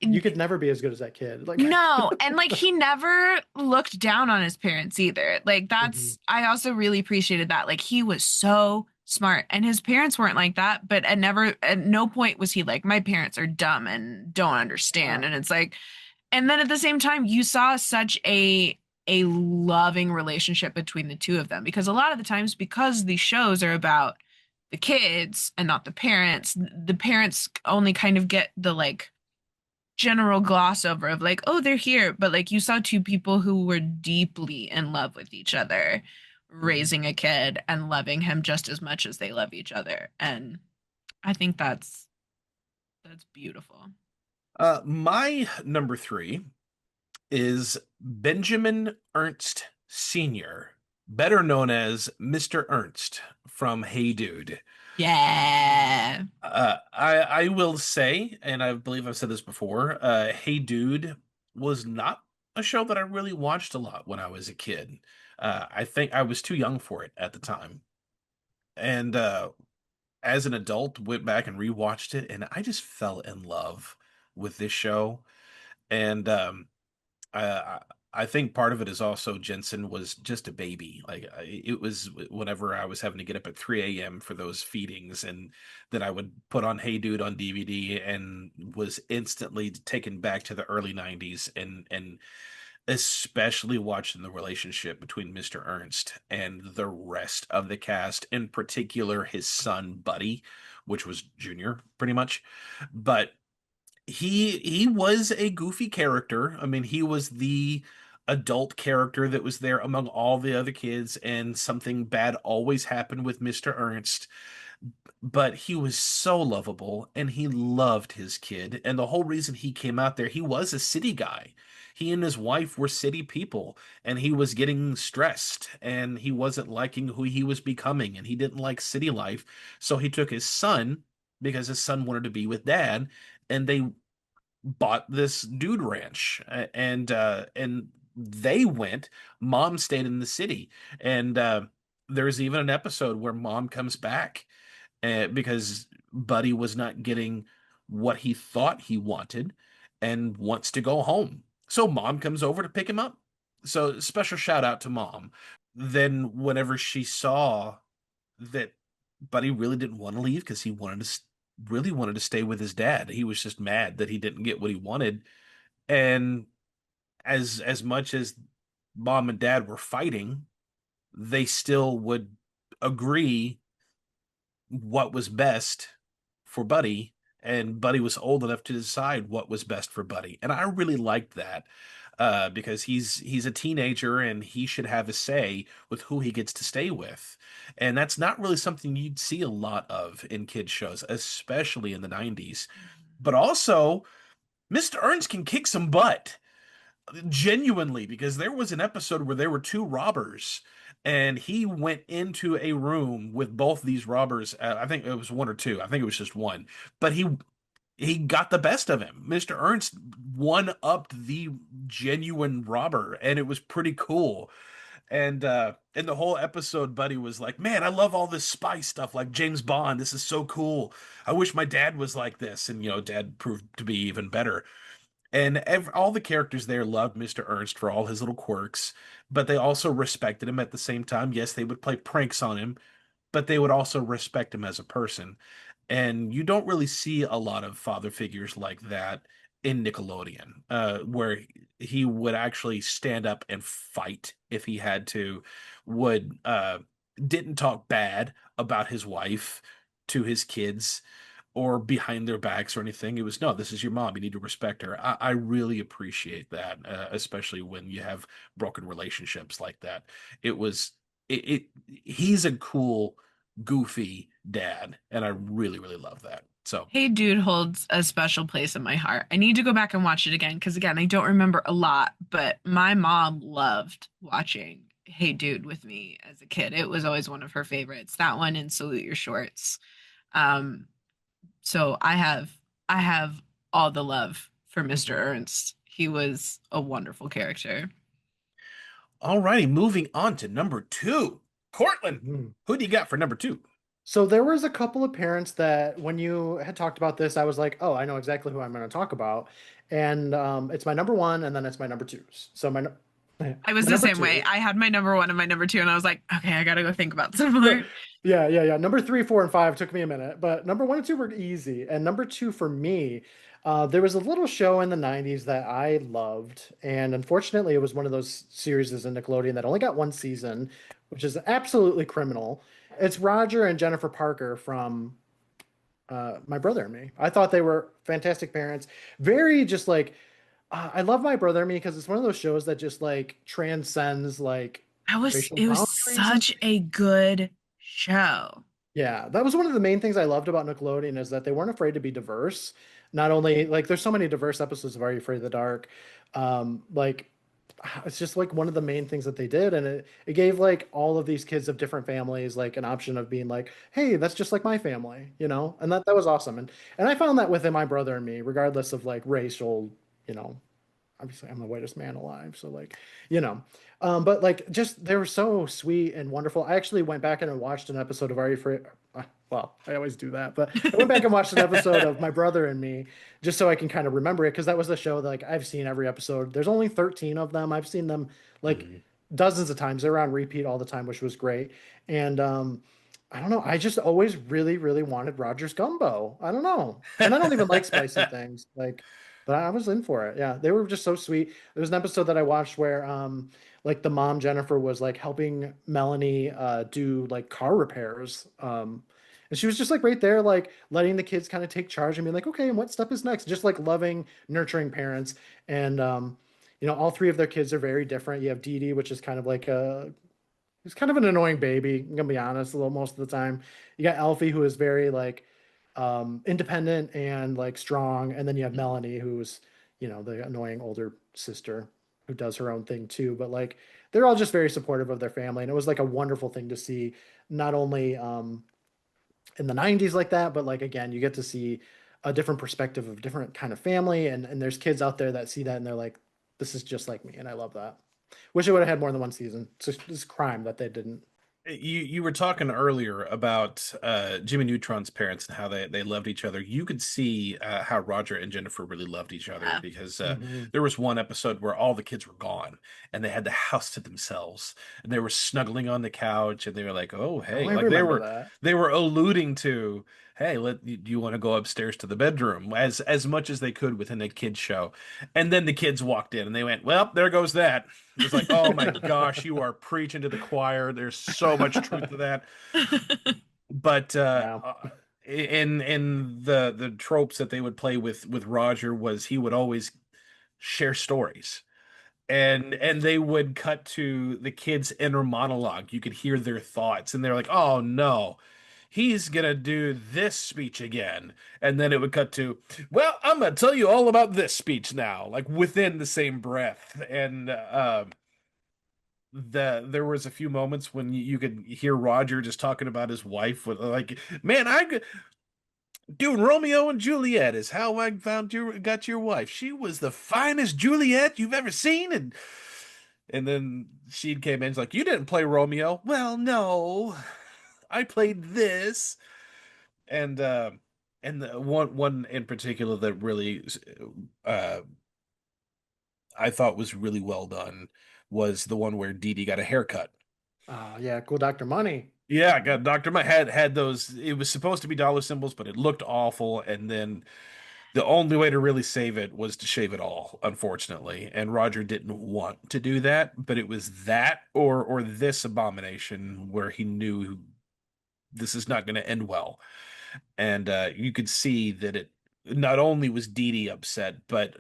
you could never be as good as that kid. Like no, and like he never looked down on his parents either. Like Mhm. I also really appreciated that. Like he was so smart and his parents weren't like that, but at no point was he like my parents are dumb and don't understand. Yeah. And it's like and then at the same time you saw such a loving relationship between the two of them because a lot of the times because these shows are about the kids and not the parents only kind of get the like general gloss over of like, oh, they're here. But like you saw two people who were deeply in love with each other, Mhm. raising a kid and loving him just as much as they love each other. And I think that's beautiful. My number three is Benjamin Ernst Sr., better known as Mr. Ernst from Hey Dude. Yeah. I will say, and I believe I've said this before, Hey Dude was not a show that I really watched a lot when I was a kid. I think I was too young for it at the time. And as an adult, went back and rewatched it, and I just fell in love with this show. And I I think part of it is also Jensen was just a baby. Like it was whenever I was having to get up at 3 a.m. for those feedings, and then I would put on Hey Dude on DVD and was instantly taken back to the early 90s and especially watching the relationship between Mr. Ernst and the rest of the cast, in particular his son Buddy, which was Junior pretty much. But he was a goofy character. I mean, he was the adult character that was there among all the other kids, and something bad always happened with Mr. Ernst. But he was so lovable, and he loved his kid. And the whole reason he came out there, he was a city guy. He and his wife were city people, and he was getting stressed, and he wasn't liking who he was becoming, and he didn't like city life. So he took his son because his son wanted to be with dad, and they bought this dude ranch, and they went. Mom stayed in the city, and there's even an episode where mom comes back because Buddy was not getting what he thought he wanted and wants to go home. So mom comes over to pick him up. So special shout out to mom. Then whenever she saw that Buddy really didn't want to leave because he really wanted to stay with his dad. He was just mad that he didn't get what he wanted. And as much as mom and dad were fighting, they still would agree what was best for Buddy, and Buddy was old enough to decide what was best for Buddy. And I really liked that because he's a teenager and he should have a say with who he gets to stay with. And that's not really something you'd see a lot of in kids shows, especially in the 90s. But also, Mr. Ernst can kick some butt genuinely, because there was an episode where there were two robbers and he went into a room with both these robbers. I think it was one or two. I think it was just one, but he got the best of him. Mr. Ernst one-upped the genuine robber, and it was pretty cool. And in the whole episode, Buddy was like, "Man, I love all this spy stuff, like James Bond. This is so cool. I wish my dad was like this." And Dad proved to be even better. And all the characters there loved Mr. Ernst for all his little quirks, but they also respected him at the same time. Yes, they would play pranks on him, but they would also respect him as a person. And you don't really see a lot of father figures like that in Nickelodeon, where he would actually stand up and fight if he had to, would didn't talk bad about his wife to his kids or behind their backs or anything. It was, no, this is your mom. You need to respect her. I really appreciate that, especially when you have broken relationships like that. He's a cool, goofy dad, and I really, really love that. So, Hey Dude holds a special place in my heart. I need to go back and watch it again because, again, I don't remember a lot, but my mom loved watching Hey Dude with me as a kid. It was always one of her favorites. That one and Salute Your Shorts. So I have all the love for Mr. Ernst. He was a wonderful character. all righty, moving on to number two. Courtland, who do you got for number two? So there was a couple of parents that when you had talked about this, I was like, oh, I know exactly who I'm going to talk about. And it's my number one, and then it's my number twos. So I was the same way. I had my number one and my number two, and I was like, okay, I gotta go think about some more. Yeah. Number 3, 4, and 5 took me a minute, but number 1 and 2 were easy. And number 2 for me, there was a little show in the 90s that I loved, and unfortunately, it was one of those series in Nickelodeon that only got one season, which is absolutely criminal. It's Roger and Jennifer Parker from My Brother and Me. I thought they were fantastic parents. Very just like I love My Brother and Me because it's one of those shows that just like transcends like racial It was boundaries. such a good show. Yeah, that was one of the main things I loved about Nickelodeon is that they weren't afraid to be diverse. Not only like there's so many diverse episodes of Are You Afraid of the Dark? Like it's just like one of the main things that they did, and it gave like all of these kids of different families like an option of being like, hey, that's just like my family, you know, and that was awesome. And I found that within My Brother and Me, regardless of like racial, you know, obviously I'm the whitest man alive, so like, you know, but like just they were so sweet and wonderful. I actually went back and watched an episode of Are You Afraid? Well, I always do that, but I went back and watched an episode of My Brother and Me just so I can kind of remember it because that was a show that like I've seen every episode. There's only 13 of them. I've seen them like dozens of times. They're on repeat all the time, which was great. And I don't know. I just always really, really wanted Roger's gumbo. I don't know. And I don't even like spicy things. Like But I was in for it. Yeah, they were just so sweet. There was an episode that I watched where like the mom Jennifer was like helping Melanie do like car repairs. And she was just like right there, like letting the kids kind of take charge and be like, okay, and what step is next? Just like loving, nurturing parents. And you know, all three of their kids are very different. You have Dee Dee, which is kind of like a he's kind of an annoying baby, I'm gonna be honest, a little most of the time. You got Elfie, who is very like independent and like strong, and then you have Melanie, who's you know the annoying older sister who does her own thing too. But like they're all just very supportive of their family, and it was like a wonderful thing to see, not only in the 90s like that, but like again, you get to see a different perspective of different kind of family, and there's kids out there that see that and they're like, this is just like me, and I love that. Wish it would have had more than one season. It's a crime that they didn't. You were talking earlier about Jimmy Neutron's parents and how they loved each other. You could see how Roger and Jennifer really loved each other because Mm-hmm. there was one episode where all the kids were gone and they had the house to themselves and they were snuggling on the couch and they were like, "Oh, Oh, hey," I like remember that. they were alluding to, "Hey, do you want to go upstairs to the bedroom?" As much as they could within a kids show. And then the kids walked in and they went, "Well, there goes that." It was like, oh my gosh, you are preaching to the choir. There's so much truth to that. But Yeah. in the tropes that they would play with Roger was he would always share stories. And they would cut to the kids' inner monologue. You could hear their thoughts, and they're like, "Oh no, he's gonna do this speech again." And then it would cut to, "Well, I'm gonna tell you all about this speech now," like within the same breath. And there was a few moments when you could hear Roger just talking about his wife with like, "Man, doing Romeo and Juliet is how I got your wife. She was the finest Juliet you've ever seen." And then she came in, it's like, "You didn't play Romeo." "Well, no, I played this." And the one in particular that really uh I thought was really well done was the one where Dee Dee got a haircut. Yeah, cool Dr. Money. Yeah, I got Dr. My had those. It was supposed to be dollar symbols, but it looked awful. And then the only way to really save it was to shave it all, unfortunately. And Roger didn't want to do that, but it was that or this abomination where he knew this is not going to end well. And you could see that it not only was Dee Dee upset, but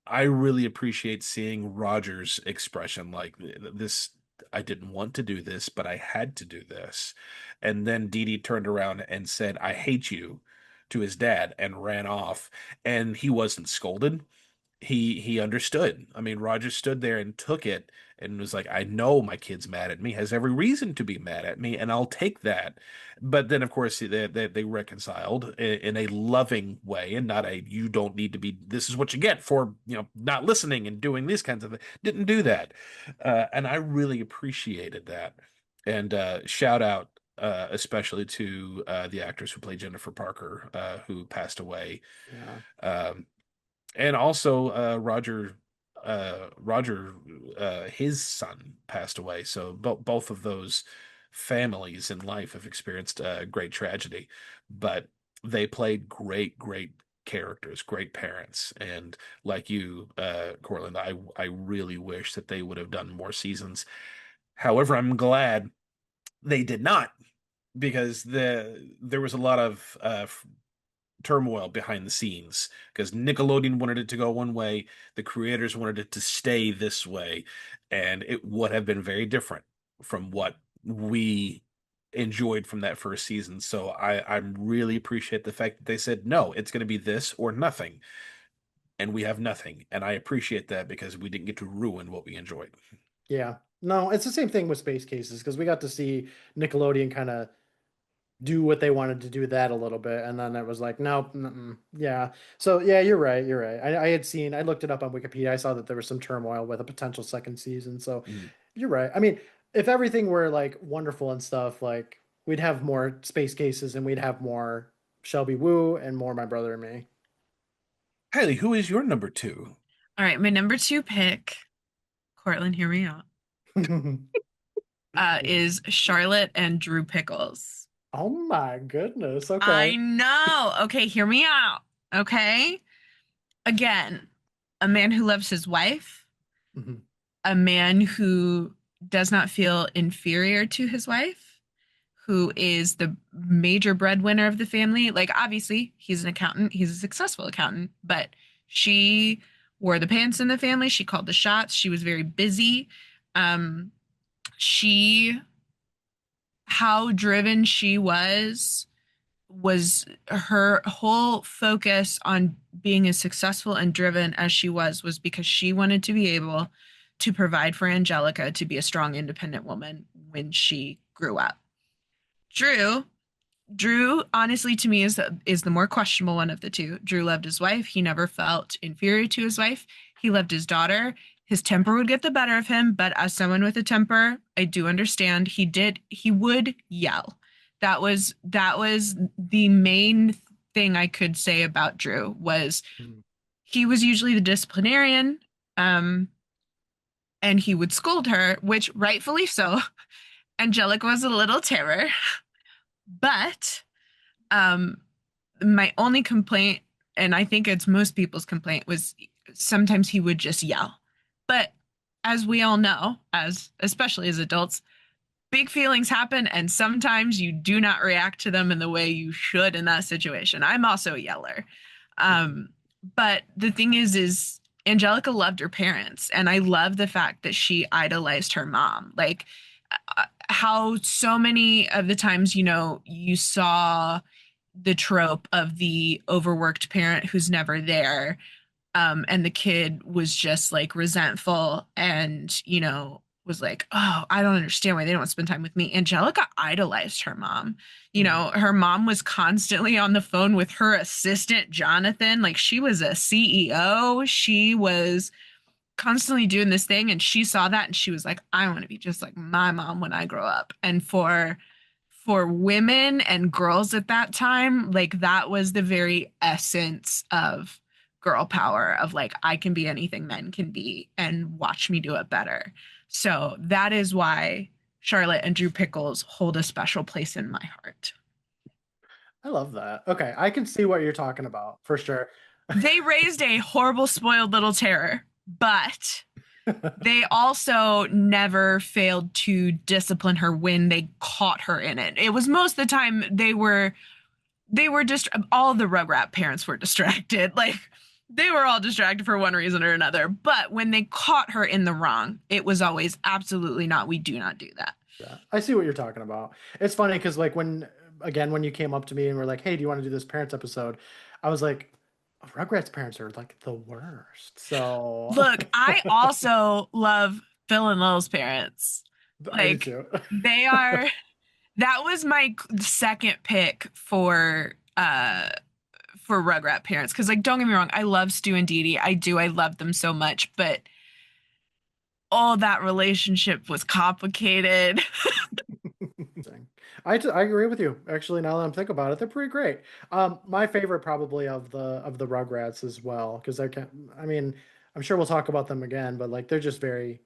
I really appreciate seeing Roger's expression like this. I didn't want to do this, but I had to do this. And then Dee Dee turned around and said, "I hate you," to his dad and ran off. And he wasn't scolded. He understood. I mean, Roger stood there and took it and was like, "I know my kid's mad at me, has every reason to be mad at me, and I'll take that." But then, of course, they reconciled in a loving way and not a, "You don't need to be, this is what you get for, not listening and doing these kinds of things." Didn't do that. And I really appreciated that. And shout out especially to the actress who played Jennifer Parker, who passed away. Yeah. And also Roger his son passed away, so both of those families in life have experienced great tragedy, but they played great characters, great parents. And like you, Courtland, I really wish that they would have done more seasons. However, I'm glad they did not, because there was a lot of turmoil behind the scenes because Nickelodeon wanted it to go one way, the creators wanted it to stay this way, and it would have been very different from what we enjoyed from that first season. So I really appreciate the fact that they said, "No, it's going to be this or nothing," and we have nothing, and I appreciate that because we didn't get to ruin what we enjoyed. Yeah. No, it's the same thing with Space Cases because we got to see Nickelodeon kind of do what they wanted to do with that a little bit, and then it was like, nope, yeah. So yeah, you're right. You're right. I looked it up on Wikipedia. I saw that there was some turmoil with a potential second season. So Mm. you're right. I mean, if everything were like wonderful and stuff, like we'd have more Space Cases and we'd have more Shelby Woo and more My Brother and Me. Kylie, who is your number two? All right, my number two pick, Courtland, hear me out, is Charlotte and Drew Pickles. Oh my goodness. I Okay. know. Okay, hear me out. Okay. Again, a man who loves his wife, Mhm. a man who does not feel inferior to his wife, who is the major breadwinner of the family. Like, obviously, he's an accountant, he's a successful accountant, but she wore the pants in the family. She called the shots. She was very busy. Um, she, how driven she was her whole focus on being as successful and driven as she was because she wanted to be able to provide for Angelica to be a strong, independent woman when she grew up. Drew, Drew, honestly, to me is the more questionable one of the two. Drew loved his wife. He never felt inferior to his wife. He loved his daughter. His temper would get the better of him, but as someone with a temper, I do understand he would yell. That was the main thing I could say about Drew was Mhm. he was usually the disciplinarian, um, and he would scold her, which rightfully so. Angelica was a little terror, but um, my only complaint, and I think it's most people's complaint, was sometimes he would just yell. But as we all know, as especially as adults, big feelings happen, and sometimes you do not react to them in the way you should in that situation. I'm also a yeller. Um, but the thing is Angelica loved her parents, and I love the fact that she idolized her mom. Like how so many of the times, you saw the trope of the overworked parent who's never there, and the kid was just like resentful and was like, oh, I don't understand why they don't spend time with me. Angelica idolized her mom. Her mom was constantly on the phone with her assistant Jonathan. Like, she was a CEO, she was constantly doing this thing, and she saw that and she was like, I want to be just like my mom when I grow up. And for women and girls at that time, like, that was the very essence of girl power, of like, I can be anything men can be and watch me do it better. So that is why Charlotte and Drew Pickles hold a special place in my heart. I love that. Okay, I can see what you're talking about for sure. They raised a horrible, spoiled little terror, but they also never failed to discipline her when they caught her in it. It was most of the time they were just all the Rugrat parents were distracted. Like, they were all distracted for one reason or another. But when they caught her in the wrong, it was always absolutely not. We do not do that. Yeah, I see what you're talking about. It's funny because like when you came up to me and were like, "Hey, do you want to do this parents episode?" I was like, Rugrats parents are like the worst. So Look, I also love Phil and Lil's parents. I do Like, too. they are. That was my second pick for Rugrat parents, because, like, don't get me wrong, I love Stu and Dee Dee. I love them so much, but all that relationship was complicated. I agree with you. Actually, now that I'm thinking about it, they're pretty great. My favorite probably of the Rugrats as well, because I mean, I'm sure we'll talk about them again, but like they're just very.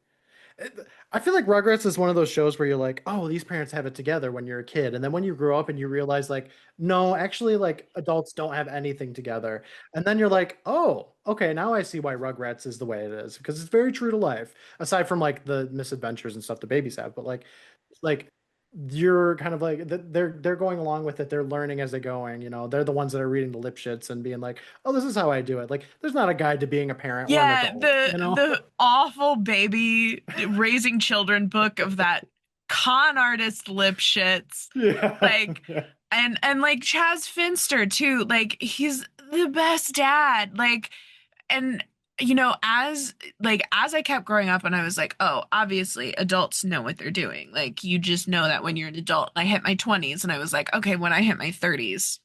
I feel like Rugrats is one of those shows where you're like, oh, these parents have it together when you're a kid, and then when you grow up and you realize like, no, actually, like adults don't have anything together, and then you're like, oh, okay, now I see why Rugrats is the way it is because it's very true to life. Aside from like the misadventures and stuff the babies have, but like you're kind of like they're going along with it. They're learning as they're going. They're the ones that are reading the lip shits and being like, oh, this is how I do it. Like, there's not a guide to being a parent or an Yeah, adult. the awful baby raising children book of that con artist lip shits. Yeah. Like, Yeah. and like Chaz Finster too. Like, he's the best dad. Like, and as I kept growing up and I was like, oh, obviously adults know what they're doing. Like, you just know that when you're an adult. I hit my 20s and I was like, okay, when I hit my 30s,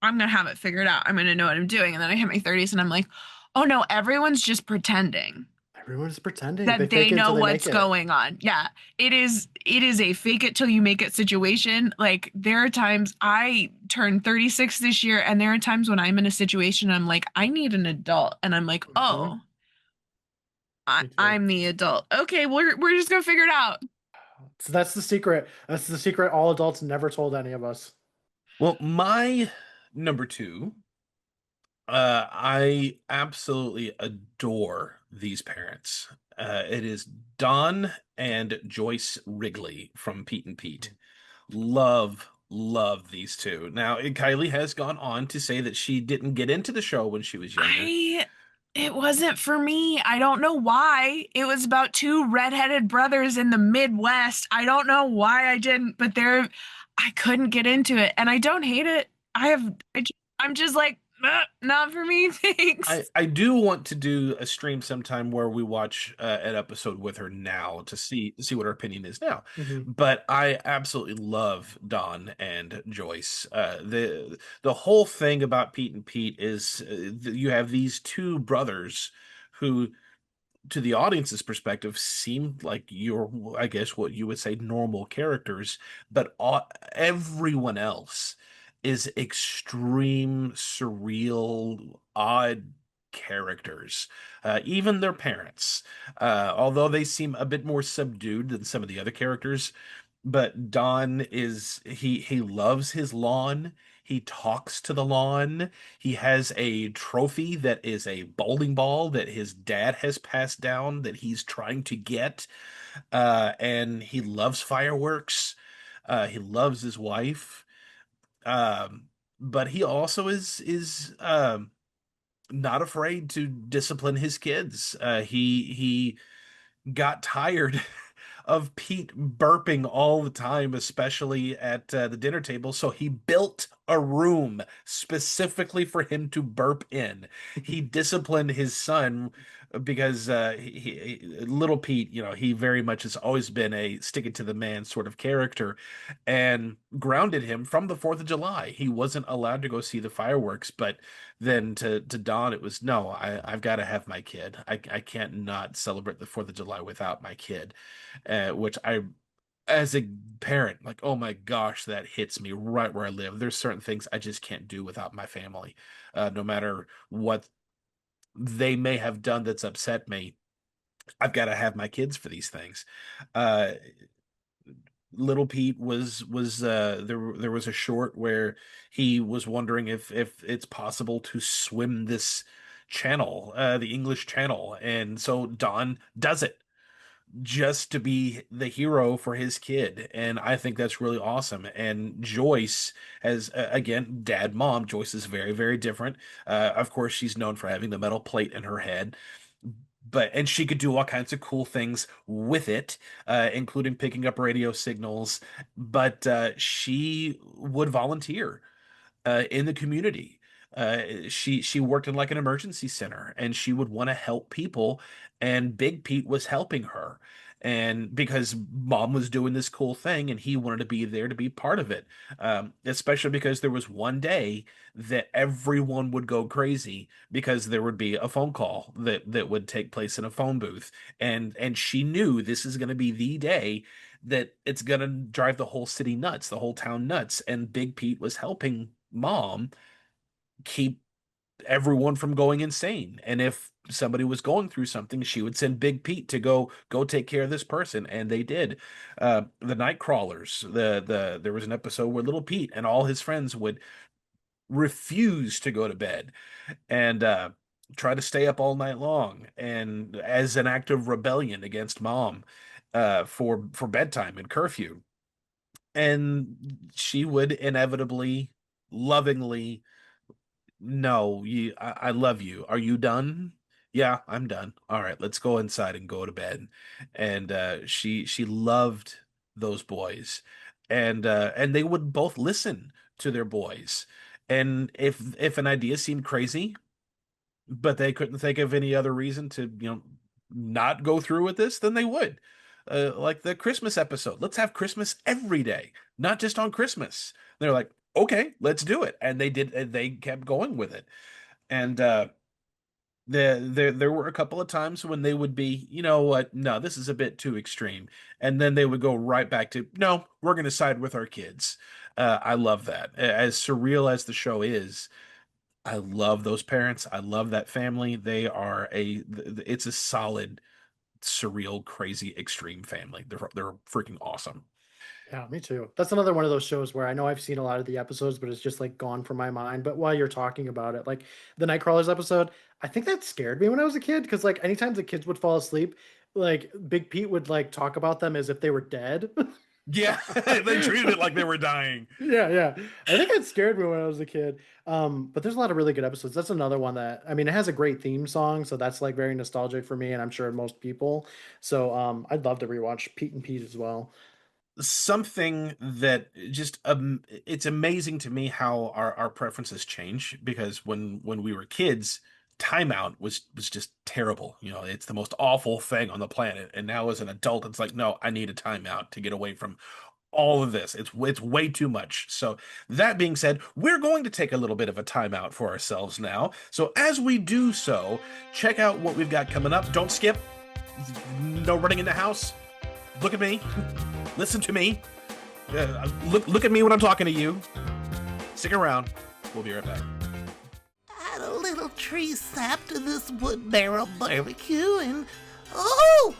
I'm going to have it figured out. I'm going to know what I'm doing. And then I hit my 30s and I'm like, oh no, everyone's just pretending Everyone's pretending that they they fake it know until they what's make it. going on. Yeah. It is a fake it till you make it situation. Like, there are times I turned 36 this year, and there are times when I'm in a situation I'm like, I need an adult. And I'm like, oh, Me too. I'm the adult. Okay, we're just gonna figure it out. So that's the secret. That's the secret all adults never told any of us. Well, my number two I absolutely adore these parents. It is Don and Joyce Wrigley from Pete and Pete. Love these two. Now, Kylie has gone on to say that she didn't get into the show when she was younger. It wasn't for me. I don't know why. It was about two redheaded brothers in the Midwest. I don't know why I didn't, but I couldn't get into it, and I don't hate it. I'm just like, not for me, thanks. I do want to do a stream sometime where we watch an episode with her now to see what her opinion is now. Mhm. But I absolutely love Don and Joyce. The whole thing about Pete and Pete is you have these two brothers who, to the audience's perspective, seem like you're, I guess, what you would say normal characters, but everyone else is extreme, surreal, odd characters. Even their parents, although they seem a bit more subdued than some of the other characters, but Don is he loves his lawn. He talks to the lawn. He has a trophy that is a bowling ball that his dad has passed down that he's trying to get. And he loves fireworks. He loves his wife. But he also is not afraid to discipline his kids. He got tired of Pete burping all the time, especially at the dinner table. So he built a room specifically for him to burp in. He disciplined his son because little Pete, he very much has always been a stick it to the man sort of character, and grounded him from the 4th of July. He wasn't allowed to go see the fireworks, but then to Don, it was no, I've got to have my kid. I can't not celebrate the 4th of July without my kid, which as a parent, like, oh my gosh, that hits me right where I live. There's certain things I just can't do without my family, no matter what they may have done that's upset me. I've got to have my kids for these things. Uh, Little Pete was there was a short where he was wondering if it's possible to swim this channel, the English Channel, and so Don does it just to be the hero for his kid. And I think that's really awesome. And Joyce has, again, dad, mom. Joyce is very, very different. Of course, she's known for having the metal plate in her head. And she could do all kinds of cool things with it, including picking up radio signals. But she would volunteer in the community. She worked in like an emergency center, and she would want to help people, and Big Pete was helping her. And because mom was doing this cool thing and he wanted to be there to be part of it, especially because there was one day that everyone would go crazy because there would be a phone call that would take place in a phone booth, and she knew this is going to be the day that it's going to drive the whole city nuts, the whole town nuts. And Big Pete was helping mom keep everyone from going insane. And if somebody was going through something, she would send Big Pete to go take care of this person, and they did. The night crawlers, there was an episode where little Pete and all his friends would refuse to go to bed and try to stay up all night long, and as an act of rebellion against mom, for bedtime and curfew. And she would inevitably, lovingly, no, I love you. Are you done? Yeah, I'm done. All right, let's go inside and go to bed. And she loved those boys, and they would both listen to their boys. And if an idea seemed crazy, but they couldn't think of any other reason to, not go through with this, then they would. Like the Christmas episode. Let's have Christmas every day, not just on Christmas. They're like, okay, let's do it. And they did, and they kept going with it. And there were a couple of times when they would be, you know what, no, this is a bit too extreme. And then they would go right back to, no, we're going to side with our kids. I love that. As surreal as the show is, I love those parents. I love that family. It's a solid, surreal, crazy, extreme family. They're freaking awesome. Yeah, me too. That's another one of those shows where I know I've seen a lot of the episodes, but it's just like gone from my mind. But while you're talking about it, like the Nightcrawlers episode, I think that scared me when I was a kid because like anytime the kids would fall asleep, like Big Pete would like talk about them as if they were dead. Yeah, they treated it like they were dying. Yeah. I think it scared me when I was a kid. But there's a lot of really good episodes. That's another one that I mean, it has a great theme song, so that's like very nostalgic for me, and I'm sure most people. So I'd love to rewatch Pete and Pete as well. Something that just it's amazing to me how our preferences change because when we were kids, timeout was just terrible. You know, it's the most awful thing on the planet. And now as an adult, it's like, no, I need a timeout to get away from all of this. It's way too much. So that being said, we're going to take a little bit of a timeout for ourselves now. So as we do so, check out what we've got coming up. Don't skip. No running in the house. Look at me. Listen to me. Look at me when I'm talking to you. Stick around. We'll be right back. Add a little tree sap to this wood barrel barbecue and... Oh!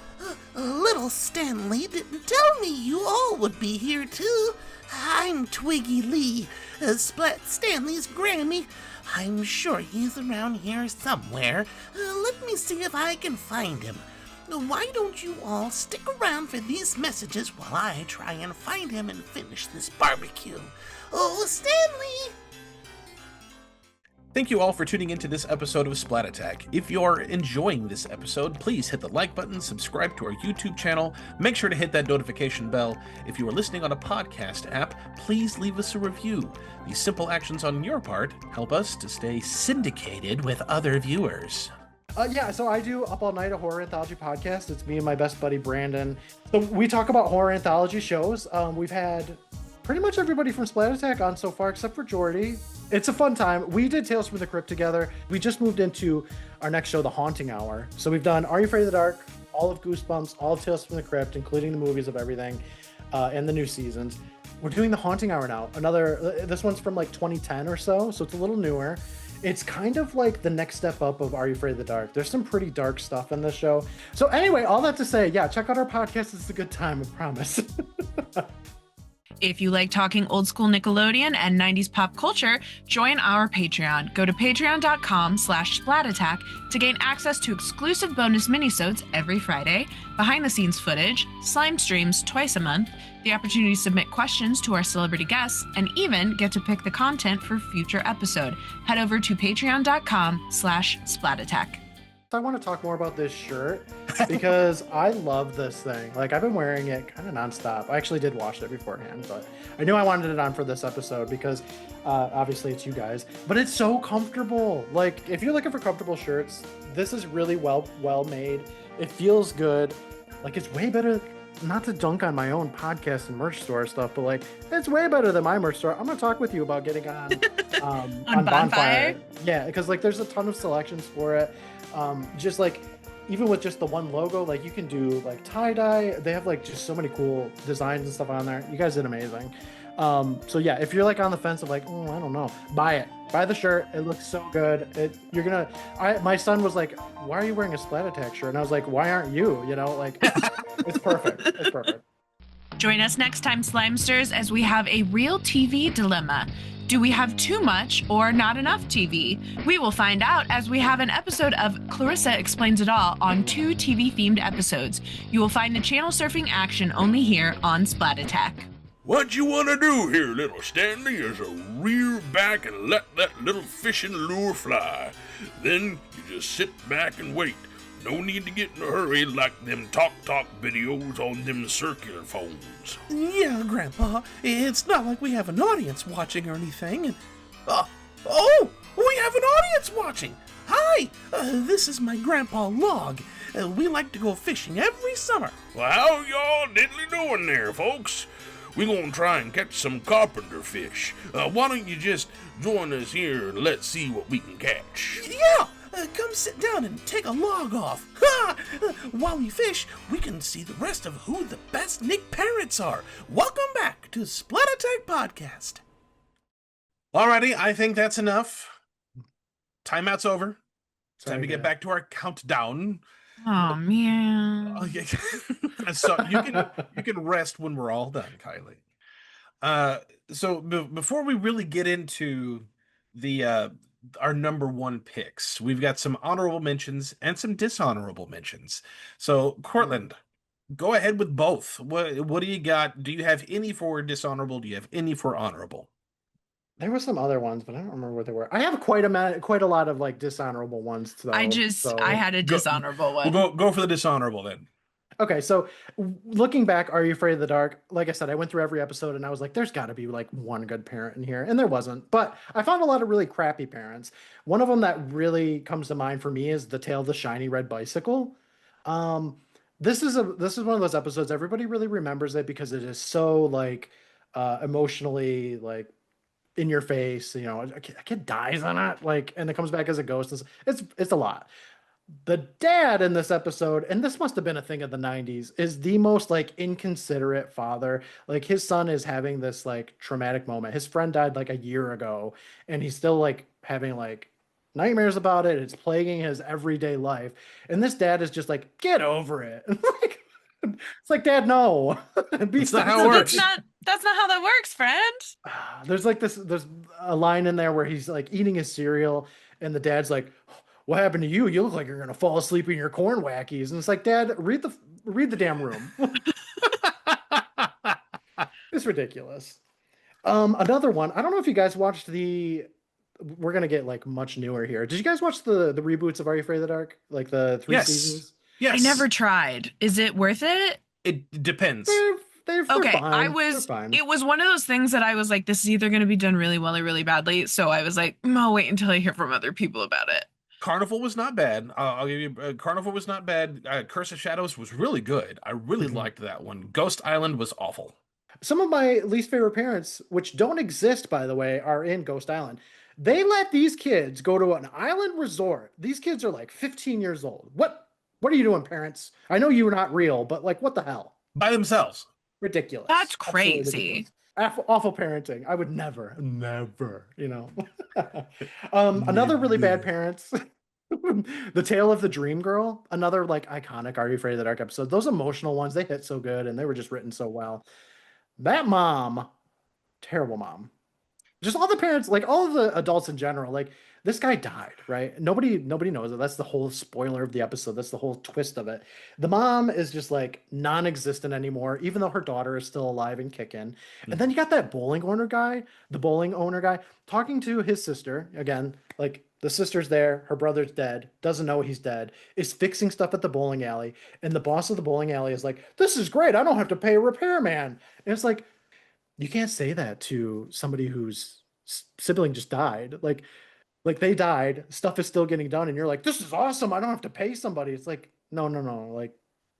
Little Stanley didn't tell me you all would be here too. I'm Twiggy Lee, Splat Stanley's Grammy. I'm sure he's around here somewhere. Let me see if I can find him. Why don't you all stick around for these messages while I try and find him and finish this barbecue? Oh, Stanley! Thank you all for tuning into this episode of Splat Attack. If you're enjoying this episode, please hit the like button, subscribe to our YouTube channel, make sure to hit that notification bell. If you are listening on a podcast app, please leave us a review. These simple actions on your part help us to stay syndicated with other viewers. So I do Up All Night, a horror anthology podcast. It's me and my best buddy Brandon. So we talk about horror anthology shows. We've had pretty much everybody from Splat Attack on so far, except for Jordy. It's a fun time. We did Tales from the Crypt together. We just moved into our next show, The Haunting Hour. So we've done Are You Afraid of the Dark, all of Goosebumps, all of Tales from the Crypt, including the movies of everything, and the new seasons. We're doing The Haunting Hour now. This one's from like 2010 or so it's a little newer. It's kind of like the next step up of Are You Afraid of the Dark? There's some pretty dark stuff in this show. So anyway, all that to say, yeah, check out our podcast. It's a good time, I promise. If you like talking old school Nickelodeon and 90s pop culture, join our Patreon. Go to patreon.com/splatattack to gain access to exclusive bonus minisodes every Friday, behind the scenes footage, slime streams twice a month, the opportunity to submit questions to our celebrity guests, and even get to pick the content for future episode. Head over to patreon.com/splatattack. I want to talk more about this shirt because I love this thing. Like, I've been wearing it kind of nonstop. I actually did wash it beforehand, but I knew I wanted it on for this episode because obviously it's you guys, but it's so comfortable. Like, if you're looking for comfortable shirts, this is really well made. It feels good. Like, it's way better, not to dunk on my own podcast and merch store stuff, but like, it's way better than my merch store. I'm going to talk with you about getting on on Bonfire. Yeah, because like there's a ton of selections for it. Just like, even with just the one logo, like you can do like tie-dye. They have like just so many cool designs and stuff on there. You guys did amazing. So yeah, if you're like on the fence of like, I don't know, buy it. Buy the shirt. It looks so good. My son was like, why are you wearing a Splat Attack shirt? And I was like, why aren't you? You know, like, it's perfect. It's perfect. Join us next time, Slimesters, as we have a real TV dilemma. Do we have too much or not enough TV? We will find out as we have an episode of Clarissa Explains It All on 2 TV-themed episodes. You will find the channel surfing action only here on Splat Attack. What you want to do here, little Stanley, is rear back and let that little fishing lure fly. Then you just sit back and wait. No need to get in a hurry like them talk videos on them circular phones. Yeah, Grandpa, it's not like we have an audience watching or anything. And, we have an audience watching. Hi, this is my Grandpa Log. We like to go fishing every summer. Well, how y'all diddly doing there, folks? We're gonna try and catch some carpenter fish. Why don't you just join us here and let's see what we can catch? Yeah! Come sit down and take a log off. While we fish, we can see the rest of who the best Nick parents are. Welcome back to Splat Attack Podcast. Alrighty, I think that's enough. Timeout's over. Sorry time to to hear get that. back to our countdown. Oh man. Okay. So you can rest when we're all done, Kylie. Uh, so before we really get into the our number one picks, we've got some honorable mentions and some dishonorable mentions. So, Mm. Courtland, go ahead with both. What do you got? Do you have any for dishonorable? Do you have any for honorable? There were some other ones, but I don't remember what they were. I have quite a lot of like dishonorable ones though. I So had a Go. dishonorable We'll one. go for the dishonorable then. okay, so looking back, Are You Afraid of the Dark? Like I said, I went through every episode and I was like, there's got to be like one good parent in here, and there wasn't. But I found a lot of really crappy parents. One of them that really comes to mind for me is The Tale of the Shiny Red Bicycle. Um, this is one of those episodes everybody really remembers it because it is so like emotionally like in your face. You know, a kid dies on it, like, and it comes back as a ghost. It's a lot. The dad in this episode, and this must have been a thing of the 90s, is the most like inconsiderate father. Like his son is having this like traumatic moment. His friend died like a year ago, and he's still like having like nightmares about it. It's plaguing his everyday life. And this dad is just like, get over it. Like, it's like, Dad, no. Be That's not how it sensitive. works. That's not how that works, friend. There's a line in there where he's like eating his cereal, and the dad's like, what happened to you? You look like you're gonna fall asleep in your corn wackies. And it's like, Dad, read the damn room. It's ridiculous. Another one. I don't know if you guys watched the. We're gonna get like much newer here. Did you guys watch the reboots of Are You Afraid of the Dark? Like the three Yes. seasons? I Yes. never tried. Is it worth it? It depends. They're Okay, fine. They're fine. it was one of those things that I was like, this is either going to be done really well or really badly. So I was like, I'll wait until I hear from other people about it. Carnival was not bad. I'll give you Carnival was not bad. Curse of Shadows was really good. I really Mhm. liked that one. Ghost Island was awful. Some of my least favorite parents, which don't exist, by the way, are in Ghost Island. They let these kids go to an island resort. These kids are like 15 years old. What are you doing, parents? I know you're not real, but like, what the hell? By themselves. Ridiculous. That's Absolutely crazy. ridiculous. Awful parenting. I would never, never, you know. Another really bad parents. The Tale of the Dream Girl, another like iconic Are You Afraid of the Dark episode. Those emotional ones, they hit so good and they were just written so well. That mom, terrible mom. Just all the parents, like all of the adults in general, like this guy died, right? Nobody knows it. That's the whole spoiler of the episode. That's the whole twist of it. The mom is just like non-existent anymore, even though her daughter is still alive and kicking. And then you got that the bowling owner guy, talking to his sister again. Like the sister's there, her brother's dead, doesn't know he's dead, is fixing stuff at the bowling alley, and the boss of the bowling alley is like, "This is great. I don't have to pay a repairman." And it's like, you can't say that to somebody whose sibling just died. Like they died, stuff is still getting done, and you're like, this is awesome. I don't have to pay somebody. It's like, no, no, no. Like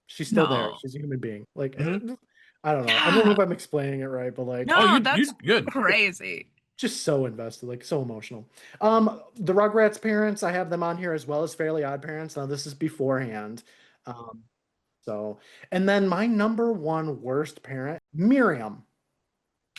she's still there. No. She's a human being. Like Mhm. I don't know. I don't know if I'm explaining it right, but like, No, Oh, that's you're good. crazy. just so invested, like so emotional. The Rugrats parents, I have them on here as well as Fairly Odd Parents. Now this is beforehand. Um, so and then my number one worst parent, Miriam,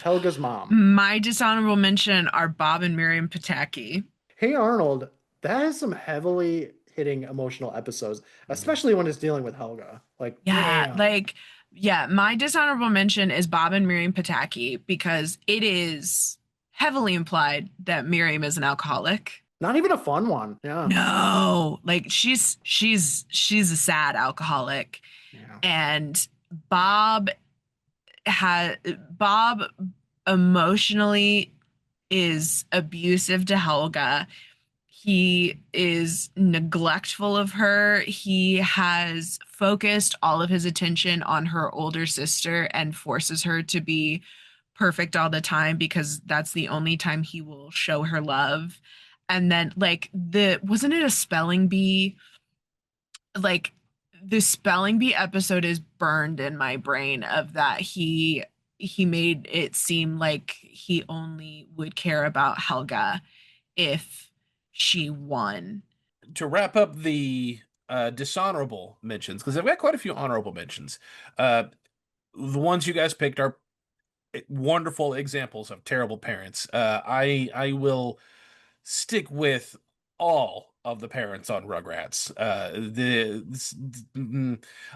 Helga's mom. My dishonorable mention are Bob and Miriam Pataki. Hey Arnold, that is some heavily hitting emotional episodes, especially when it's dealing with Helga. Like, Yeah, damn. my dishonorable mention is Bob and Miriam Pataki because it is heavily implied that Miriam is an alcoholic. Not even a fun one. Yeah. No, like she's a sad alcoholic, Yeah. and Bob Bob emotionally is abusive to Helga. He is neglectful of her. He has focused all of his attention on her older sister and forces her to be perfect all the time because that's the only time he will show her love. And then like wasn't it a spelling bee? Like the spelling bee episode is burned in my brain of that he made it seem like he only would care about Helga if she won. To wrap up the dishonorable mentions, because I've got quite a few honorable mentions. The ones you guys picked are wonderful examples of terrible parents. I will stick with all of the parents on Rugrats.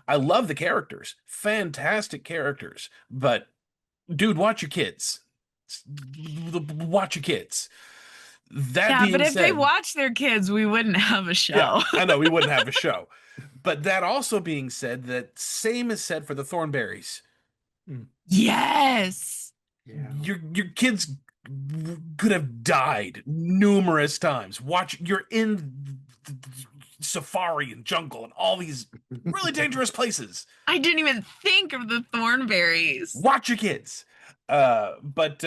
I love the characters, fantastic characters, but dude, watch your kids. Watch your kids. That Yeah, but being if they said, watch their kids, we wouldn't have a yeah, show. I know we wouldn't have a show. But that also being said, that same is said for the Thornberrys. Yes. Yeah. Your kids could have died numerous times. You're in safari and jungle and all these really dangerous places. I didn't even think of the Thornberries. Watch your kids. But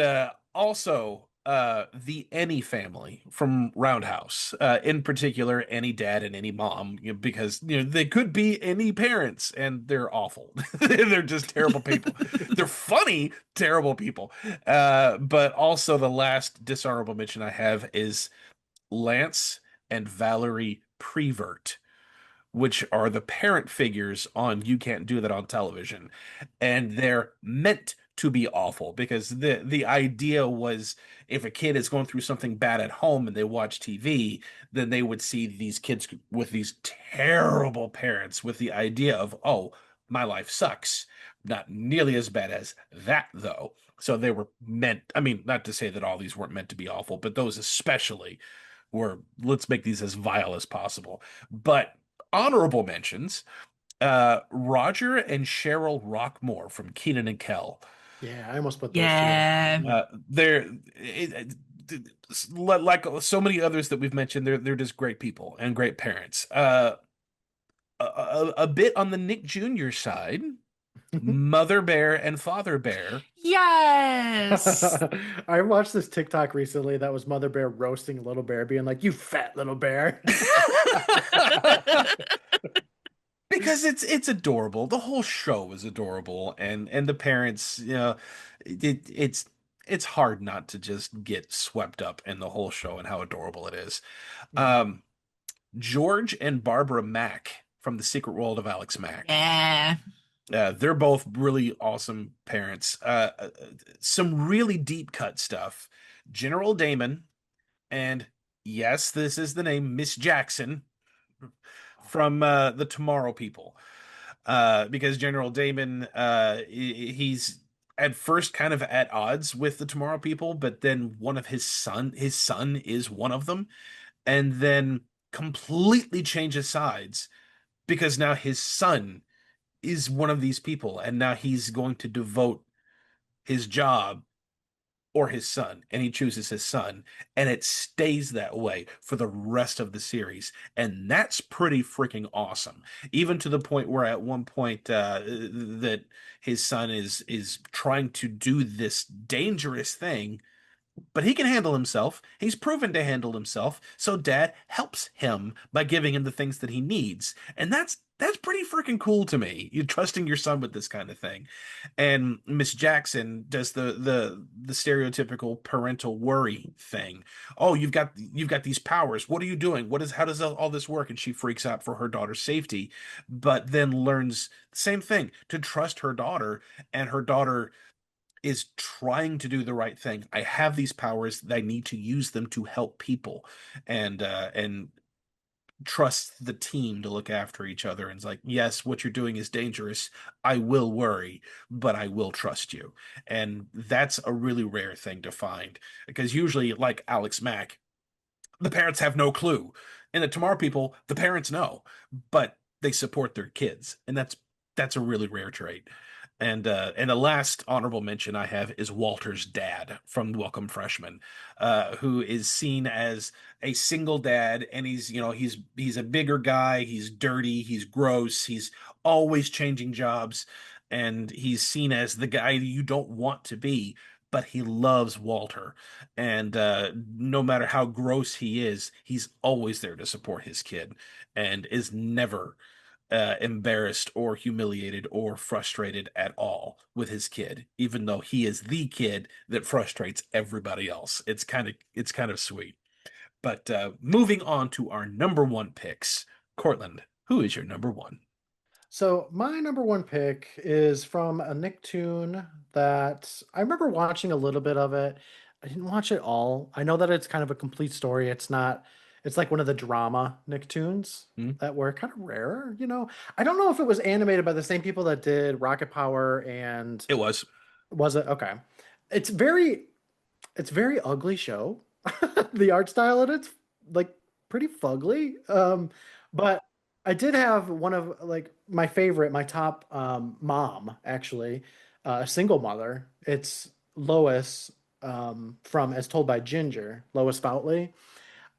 also the Any family from Roundhouse, in particular, any dad and any mom, because they could be any parents and they're awful. They're just terrible people. They're funny, terrible people. But also the last dishonorable mention I have is Lance and Valerie Prevert, which are the parent figures on You Can't Do That on Television. And they're meant to be awful because the idea was if a kid is going through something bad at home and they watch TV, then they would see these kids with these terrible parents with the idea of, oh, my life sucks. Not nearly as bad as that, though. So they were meant, I mean, not to say that all these weren't meant to be awful, but those especially were, let's make these as vile as possible. But honorable mentions, Roger and Cheryl Rockmore from Kenan and Kel. Yeah, I almost put those Yeah. They're like so many others that we've mentioned. They're just great people and great parents. A bit on the Nick Jr. side, Mother Bear and Father Bear. Yes. I watched this TikTok recently that was Mother Bear roasting Little Bear, being like, "You fat little bear." Because it's adorable. The whole show is adorable, and the parents, it's hard not to just get swept up in the whole show and how adorable it is. George and Barbara Mack from The Secret World of Alex Mack. Yeah. They're both really awesome parents. Some really deep cut stuff. General Damon, and yes, this is the name, Miss Jackson from the Tomorrow People. Because General Damon, he's at first kind of at odds with the Tomorrow People, but then his son is one of them, and then completely changes sides because now his son is one of these people, and now he's going to devote his job or his son, and he chooses his son, and it stays that way for the rest of the series, and that's pretty freaking awesome. Even to the point where at one point that his son is trying to do this dangerous thing, but he can handle himself. He's proven to handle himself, so dad helps him by giving him the things that he needs, and that's pretty freaking cool to me. You're trusting your son with this kind of thing. And Miss Jackson does the stereotypical parental worry thing. Oh, you've got these powers. What are you doing? How does all this work? And she freaks out for her daughter's safety, but then learns the same thing, to trust her daughter, and her daughter is trying to do the right thing. I have these powers that I need to use them to help people, and trust the team to look after each other. And it's like, yes, what you're doing is dangerous. I will worry, but I will trust you. And that's a really rare thing to find, because usually, like Alex Mack, the parents have no clue. In the Tomorrow People, the parents know, but they support their kids, and that's a really rare trait. And the last honorable mention I have is Walter's dad from Welcome Freshman, who is seen as a single dad, and he's a bigger guy, he's dirty, he's gross, he's always changing jobs, and he's seen as the guy you don't want to be, but he loves Walter, and no matter how gross he is, he's always there to support his kid, and is never embarrassed or humiliated or frustrated at all with his kid, even though he is the kid that frustrates everybody else. It's kind of sweet. But moving on to our number one picks, Courtland, who is your number one? So my number one pick is from a Nicktoon that I remember watching a little bit of it. I didn't watch it all. I know that it's kind of a complete story. It's not It's like one of the drama Nicktoons Mhm. that were kind of rare, you know. I don't know if it was animated by the same people that did Rocket Power and It was. was it? Okay. It's very it's very ugly show. The art style in it's like pretty fugly. But I did have one of like my favorite, my top mom actually, a single mother. It's Lois from As Told by Ginger, Lois Foutley.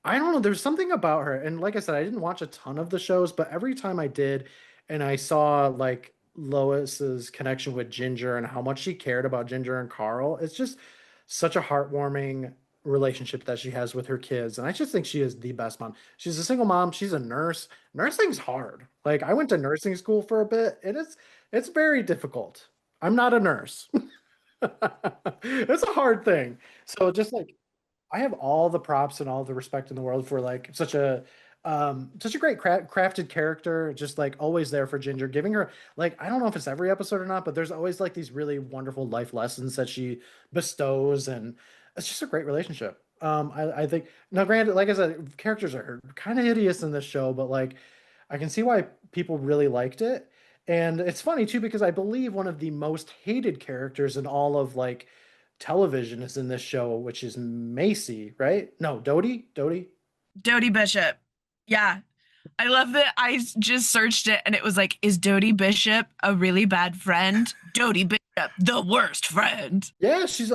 I don't know. There's something about her, and like I said, I didn't watch a ton of the shows, but every time I did, and I saw like Lois's connection with Ginger and how much she cared about Ginger and Carl, it's just such a heartwarming relationship that she has with her kids, and I just think she is the best mom. She's a single mom. She's a nurse. Nursing's hard. Like I went to nursing school for a bit, and it's very difficult. I'm not a nurse. It's a hard thing. So just like I have all the props and all the respect in the world for like such a great crafted character, just like always there for Ginger, giving her like I don't know if it's every episode or not, but there's always like these really wonderful life lessons that she bestows, and it's just a great relationship. I think now, granted, like I said, characters are kind of hideous in this show, but like I can see why people really liked it. And it's funny too because I believe one of the most hated characters in all of like television is in this show, which is Macy, right? No, Dodie, Dodie. Dodie Bishop. Yeah. I love that just searched it and it was like, is Dodie Bishop a really bad friend? Dodie Bishop, the worst friend. Yeah, she's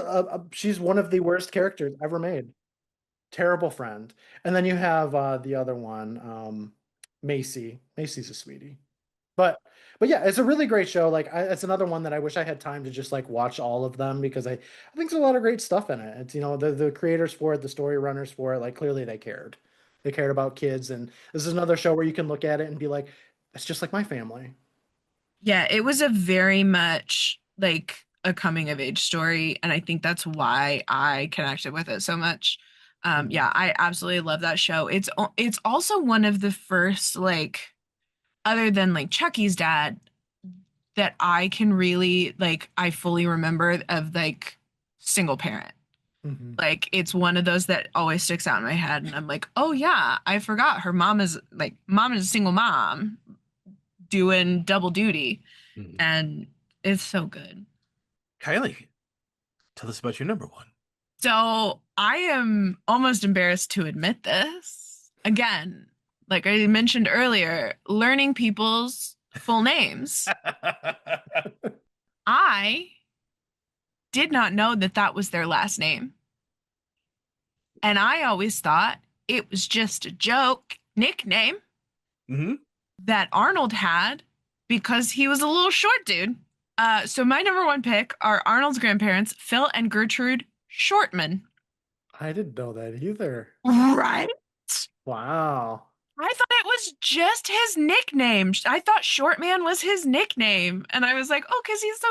one of the worst characters ever made. Terrible friend. And then you have the other one, Macy. Macy's a sweetie. But but yeah, it's a really great show. Like it's another one that I wish I had time to just like watch all of them because I think there's a lot of great stuff in it. It's the creators for it, the story runners for it, like clearly they cared. They cared about kids, and this is another show where you can look at it and be like, it's just like my family. Yeah, it was a very much like a coming of age story, and I think that's why I connected with it so much. Yeah, I absolutely love that show. It's also one of the first like other than like Chucky's dad that I can really like I fully remember of like single parent. Mhm. Like it's one of those that always sticks out in my head and I'm like, "Oh yeah, I forgot her mom is a single mom doing double duty." Mhm. And it's so good. Kylie, tell us about your number one. So, I am almost embarrassed to admit this. Again, like I mentioned earlier, learning people's full names. I did not know that that was their last name. And I always thought it was just a joke nickname Hmm. that Arnold had because he was a little short dude. So my number one pick are Arnold's grandparents, Phil and Gertrude Shortman. I didn't know that either. Right? Wow. I thought it was just his nickname. I thought Shortman was his nickname. And I was like, oh, because he's so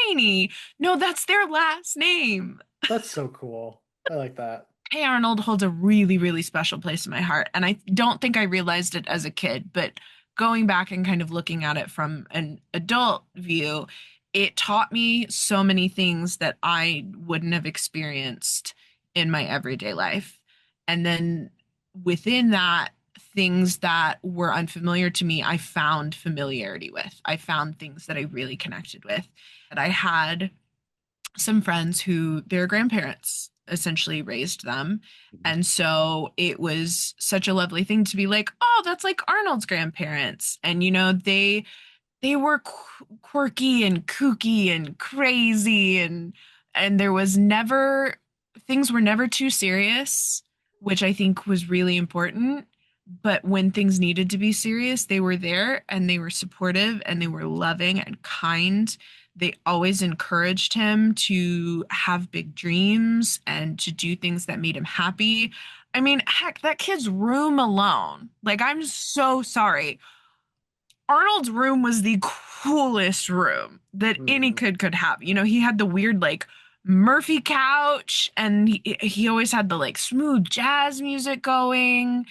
tiny. No, that's their last name. That's so cool. I like that. Hey Arnold holds a really, really special place in my heart. And I don't think I realized it as a kid, but going back and kind of looking at it from an adult view, it taught me so many things that I wouldn't have experienced in my everyday life. And then within that, things that were unfamiliar to me, I found familiarity with. I found things that I really connected with. And I had some friends who their grandparents essentially raised them. And so it was such a lovely thing to be like, oh, that's like Arnold's grandparents. And, they were quirky and kooky and crazy. And there was never, things were never too serious, which I think was really important. But when things needed to be serious, they were there and they were supportive and they were loving and kind. They always encouraged him to have big dreams and to do things that made him happy. I mean, heck, that kid's room alone. Like, I'm so sorry. Arnold's room was the coolest room that any kid could have. He had the weird, like, Murphy couch and he always had the, like, smooth jazz music going.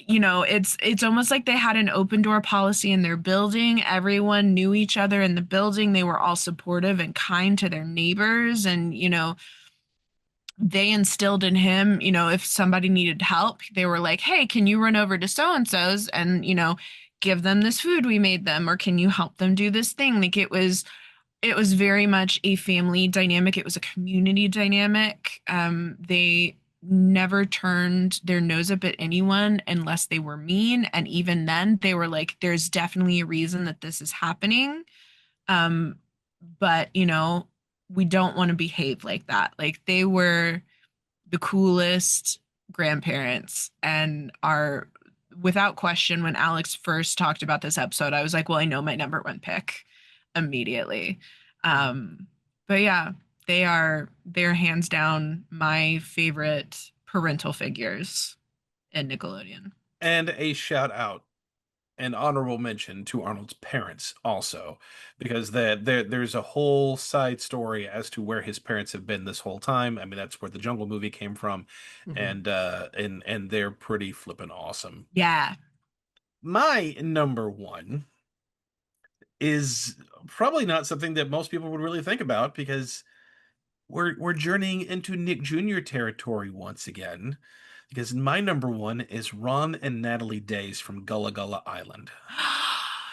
It's almost like they had an open door policy in their building. Everyone knew each other in the building. They were all supportive and kind to their neighbors. And, they instilled in him, if somebody needed help, they were like, hey, can you run over to so-and-so's and, give them this food we made them, or can you help them do this thing? Like it was very much a family dynamic. It was a community dynamic. They never turned their nose up at anyone unless they were mean. And even then they were like, there's definitely a reason that this is happening. But we don't want to behave like that. Like they were the coolest grandparents and are without question. When Alex first talked about this episode, I was like, well, I know my number one pick immediately. But yeah, they're hands down my favorite parental figures in Nickelodeon. And a shout out, an honorable mention to Arnold's parents also, because there's a whole side story as to where his parents have been this whole time. I mean, that's where the Jungle movie came from, and they're pretty flippin' awesome. Yeah. My number one is probably not something that most people would really think about, because we're journeying into Nick Jr. territory once again. Because my number one is Ron and Natalie Days from Gullah Gullah Island.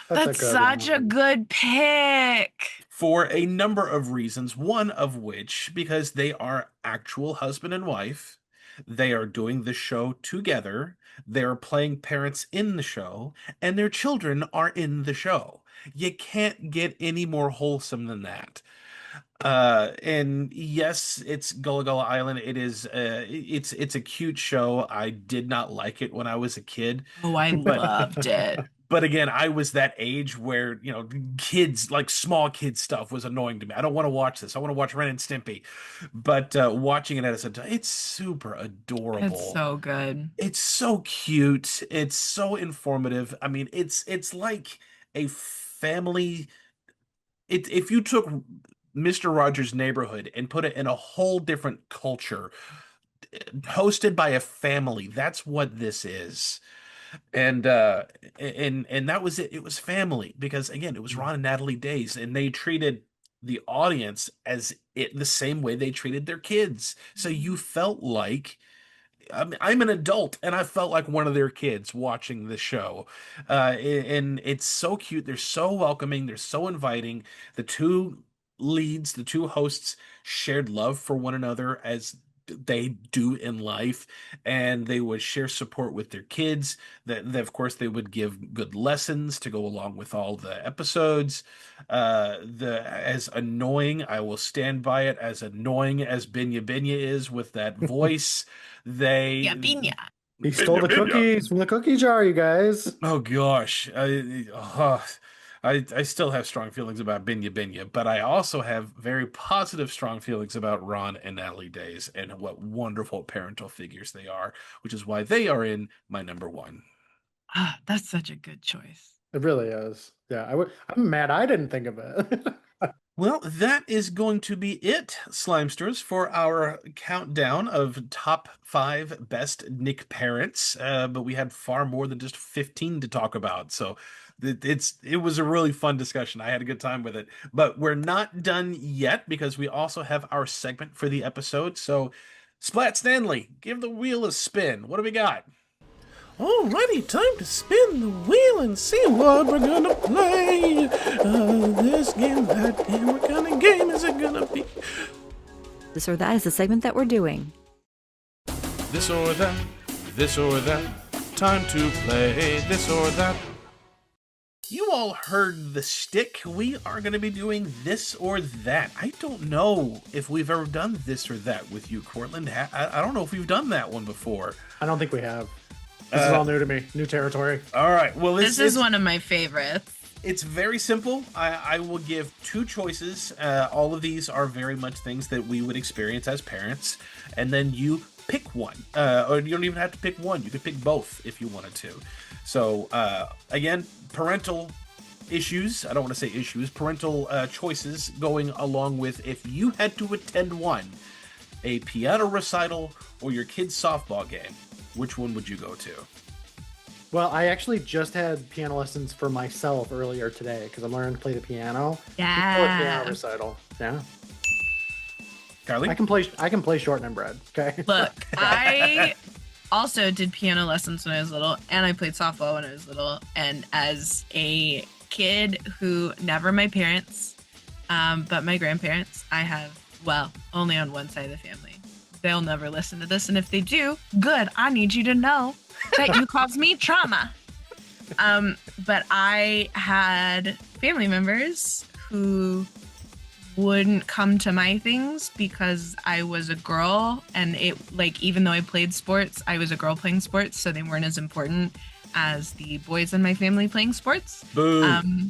That's such a good pick. For a number of reasons, one of which, because they are actual husband and wife. They are doing the show together. They are playing parents in the show, and their children are in the show. You can't get any more wholesome than that. And yes, it's Gullah Gullah Island. It is it's a cute show. I did not like it when I was a kid. Oh, I loved it. But again, I was that age where, kids, like small kid stuff was annoying to me. I don't want to watch this. I want to watch Ren and Stimpy. But watching it as it's super adorable. It's so good. It's so cute. It's so informative. I mean, it's like a family. If you took Mr. Rogers' Neighborhood and put it in a whole different culture, hosted by a family, that's what this is. And that was it. It was family, because again, it was Ron and Natalie Days, and they treated the audience as the same way they treated their kids. So you felt like, I'm an adult and I felt like one of their kids watching the show. And it's so cute. They're so welcoming. They're so inviting. The two hosts shared love for one another as they do in life, and they would share support with their kids. That of course they would give good lessons to go along with all the episodes. As annoying, I will stand by it, as annoying as Binya Binya is with that voice, Binya. He stole the cookies from the cookie jar, you guys. Oh gosh. I still have strong feelings about Binya Binya, but I also have very positive, strong feelings about Ron and Natalie Days and what wonderful parental figures they are, which is why they are in my number one. Ah, that's such a good choice. It really is. Yeah, I'm mad I didn't think of it. Well, that is going to be it, Slimesters, for our countdown of top 5 best Nick parents. But we had far more than just 15 to talk about, so it was a really fun discussion. I had a good time with it, but we're not done yet, because we also have our segment for the episode. So, Splat Stanley, give the wheel a spin. What do we got? Alrighty, time to spin the wheel and see what we're gonna play. This game, that game, what kind of game is it gonna be? This or that is the segment that we're doing. This or that, this or that, time to play this or that. You all heard the stick. We are going to be doing this or that. I don't know if we've ever done this or that with you, Courtland. I don't know if we've done that one before. I don't think we have. This is all new to me. New territory. All right. Well, this is one of my favorites. It's very simple. I will give 2 choices. All of these are very much things that we would experience as parents. And then you pick one. Or you don't even have to pick one. You could pick both if you wanted to. So, again, parental issues. I don't want to say issues. Parental choices going along with, if you had to attend one, a piano recital or your kid's softball game, which one would you go to? Well, I actually just had piano lessons for myself earlier today because I'm learning to play the piano. Yeah. Piano recital. Yeah. Kylie? I can play short and bread. Okay. Look, I also did piano lessons when I was little, and I played softball when I was little. And as a kid who never my parents, but my grandparents, I have, well, only on one side of the family. They'll never listen to this, and if they do, good. I need you to know that you caused me trauma. But I had family members who wouldn't come to my things because I was a girl, and it, like, even though I played sports, I was a girl playing sports, so they weren't as important as the boys in my family playing sports. Boo.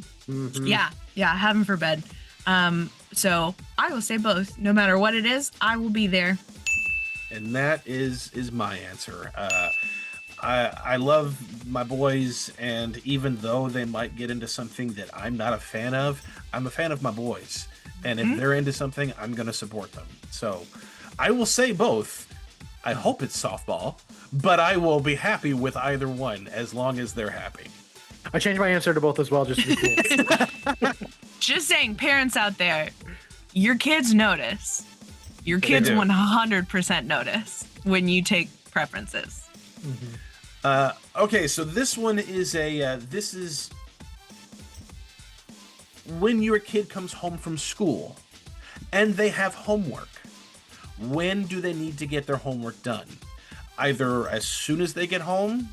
Yeah, heaven forbid. So I will say both. No matter what it is, I will be there. And that is my answer. I love my boys, and even though they might get into something that I'm not a fan of, I'm a fan of my boys. And if they're into something, I'm going to support them. So I will say both. I hope it's softball, but I will be happy with either one as long as they're happy. I changed my answer to both as well, just to be cool. Just saying, parents out there, your kids notice. Your kids 100% notice when you take preferences. Okay, so this one is this is when your kid comes home from school and they have homework. When do they need to get their homework done? Either as soon as they get home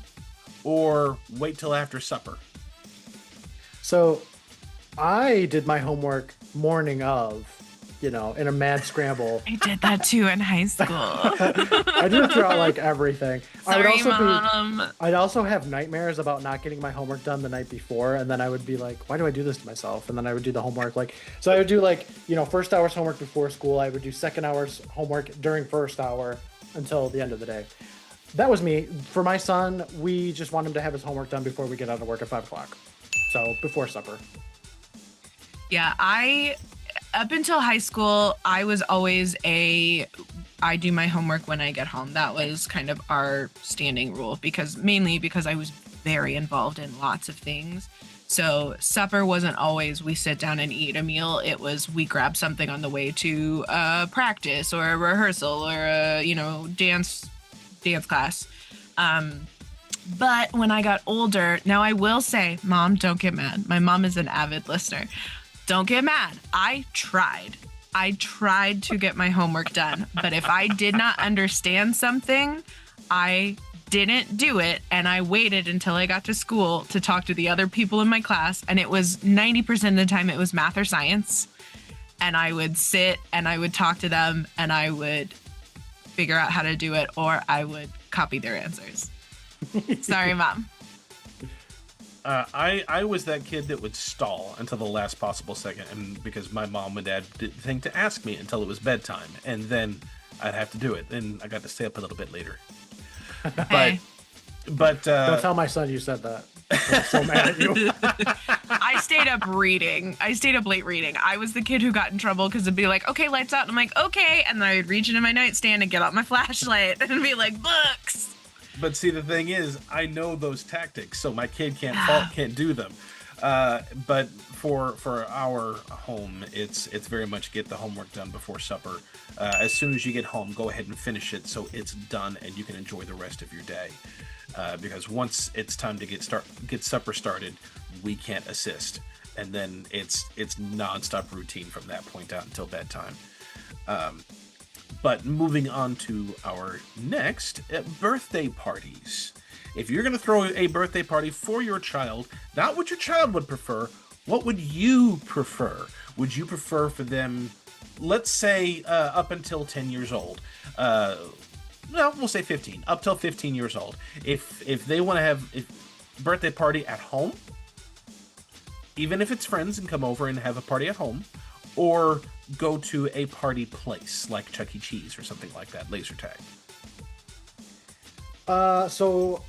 or wait till after supper. So I did my homework morning of, in a mad scramble. I did that too in high school. I do it throughout like everything. Sorry, Mom. I'd also have nightmares about not getting my homework done the night before, and then I would be like, why do I do this to myself? And then I would do the homework so I would do first hour's homework before school. I would do second hour's homework during first hour until the end of the day. That was me. For my son, we just want him to have his homework done before we get out of work at 5 o'clock. So before supper. Yeah, up until high school, I was always I do my homework when I get home. That was kind of our standing rule, mainly because I was very involved in lots of things. So supper wasn't always we sit down and eat a meal. It was we grab something on the way to practice or a rehearsal or a dance class. But when I got older, now I will say, Mom, don't get mad. My mom is an avid listener. Don't get mad. I tried to get my homework done, but if I did not understand something, I didn't do it, and I waited until I got to school to talk to the other people in my class, and it was 90% of the time it was math or science, and I would sit and I would talk to them and I would figure out how to do it, or I would copy their answers. Sorry, Mom. I was that kid that would stall until the last possible second, and because my mom and dad didn't think to ask me until it was bedtime, and then I'd have to do it. Then I got to stay up a little bit later. But don't tell my son you said that. I'm so mad at you. I stayed up reading. I stayed up late reading. I was the kid who got in trouble because it'd be like, okay, lights out. And I'm like, okay. And then I would reach into my nightstand and get out my flashlight and be like, books. But see, the thing is, I know those tactics, so my kid can't do them. But for our home, it's very much get the homework done before supper. As soon as you get home, go ahead and finish it so it's done and you can enjoy the rest of your day. Because once it's time to get supper started, we can't assist, and then it's nonstop routine from that point out until bedtime. But moving on to our next, birthday parties. If you're going to throw a birthday party for your child, not what your child would prefer, what would you prefer? Would you prefer for them, let's say, up until 10 years old? Well, we'll say 15, up till 15 years old. If they want to have a birthday party at home, even if it's friends and come over and have a party at home, or go to a party place like Chuck E. Cheese or something like that, laser tag. So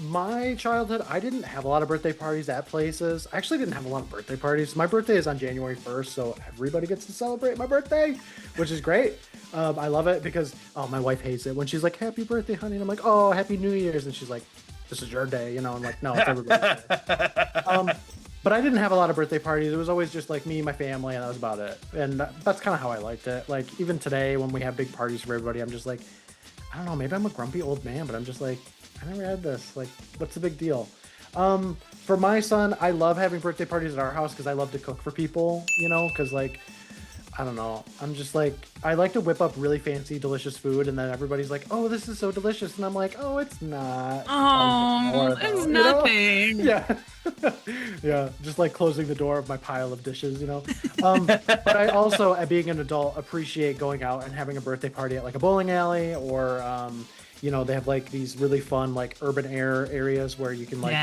my childhood, I didn't have a lot of birthday parties at places. I actually didn't have a lot of birthday parties. My birthday is on January 1st, so everybody gets to celebrate my birthday, which is great. I love it because, my wife hates it when she's like, happy birthday, honey. And I'm like, oh, happy New Year's. And she's like, this is your day. I'm like, no, it's everybody's day. But I didn't have a lot of birthday parties. It was always just like me, my family, and that was about it. And that's kind of how I liked it. Like even today, when we have big parties for everybody, I'm just like, I don't know, maybe I'm a grumpy old man, but I'm just like, I never had this. Like, what's the big deal? For my son, I love having birthday parties at our house because I love to cook for people, you know, because like, I don't know. I'm just like, I like to whip up really fancy, delicious food, and then everybody's like, "Oh, this is so delicious," and I'm like, "Oh, it's not." Oh, it's nothing. Yeah, yeah. Just like closing the door of my pile of dishes, you know. But I also, being an adult, appreciate going out and having a birthday party at like a bowling alley, or you know, they have like these really fun like urban air areas where you can like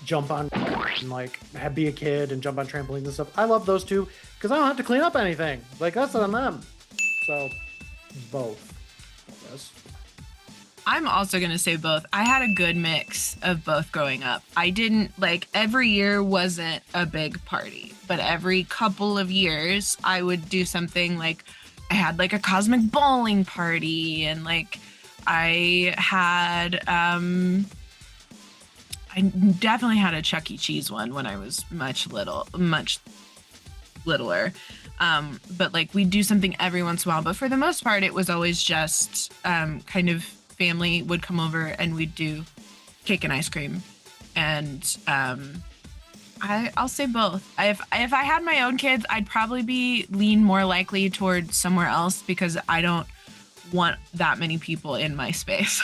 jump on and like be a kid and jump on trampolines and stuff. I love those too because I don't have to clean up anything. Like that's on them. So both, I guess. I'm also going to say both. I had a good mix of both growing up. I didn't like every year wasn't a big party, but every couple of years I would do something like I had like a cosmic bowling party and like I had I definitely had a Chuck E. Cheese one when I was much littler. But like we'd do something every once in a while. But for the most part, it was always just kind of family would come over and we'd do cake and ice cream. And I'll say both. If I had my own kids, I'd probably lean more likely towards somewhere else because I don't want that many people in my space.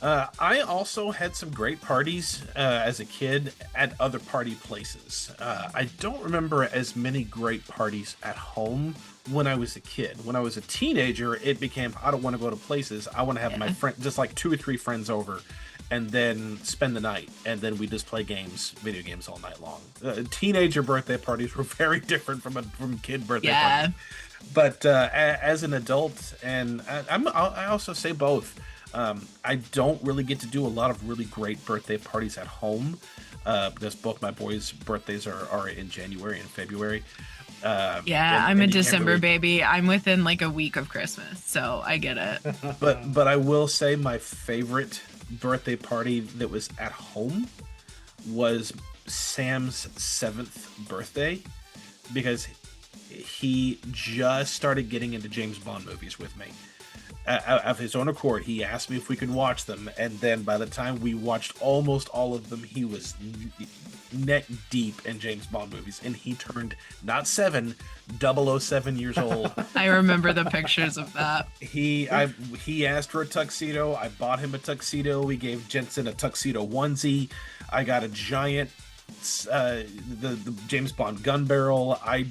I also had some great parties as a kid at other party places. I don't remember as many great parties at home when I was a kid. When I was a teenager, it became, I don't want to go to places. I want to have my friend, just like 2 or 3 friends over and then spend the night. And then we just play video games all night long. Teenager birthday parties were very different from kid birthday parties. But as an adult, and I also say both. I don't really get to do a lot of really great birthday parties at home because both my boys' birthdays are in January and February. I'm a December baby. I'm within like a week of Christmas, so I get it. But I will say my favorite birthday party that was at home was Sam's 7th birthday because he just started getting into James Bond movies with me. Of his own accord, he asked me if we could watch them, and then by the time we watched almost all of them, he was neck deep in James Bond movies, and he turned not 7, 007 years old. I remember the pictures of that. He asked for a tuxedo. I bought him a tuxedo. We gave Jensen a tuxedo onesie. I got a giant the James Bond gun barrel. I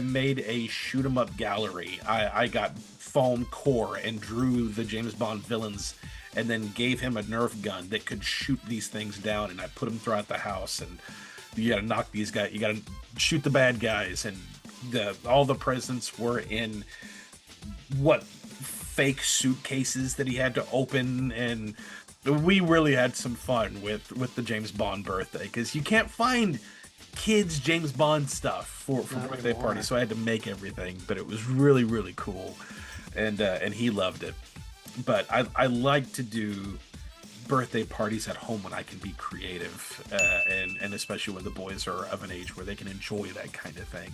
made a shoot 'em up gallery. I got foam core and drew the James Bond villains and then gave him a Nerf gun that could shoot these things down, and I put them throughout the house, and you gotta knock these guys, you gotta shoot the bad guys, and all the presents were in fake suitcases that he had to open, and we really had some fun with the James Bond birthday because you can't find kids James Bond stuff for birthday parties, so I had to make everything, but it was really, really cool, and he loved it. But I like to do birthday parties at home when I can be creative, and especially when the boys are of an age where they can enjoy that kind of thing.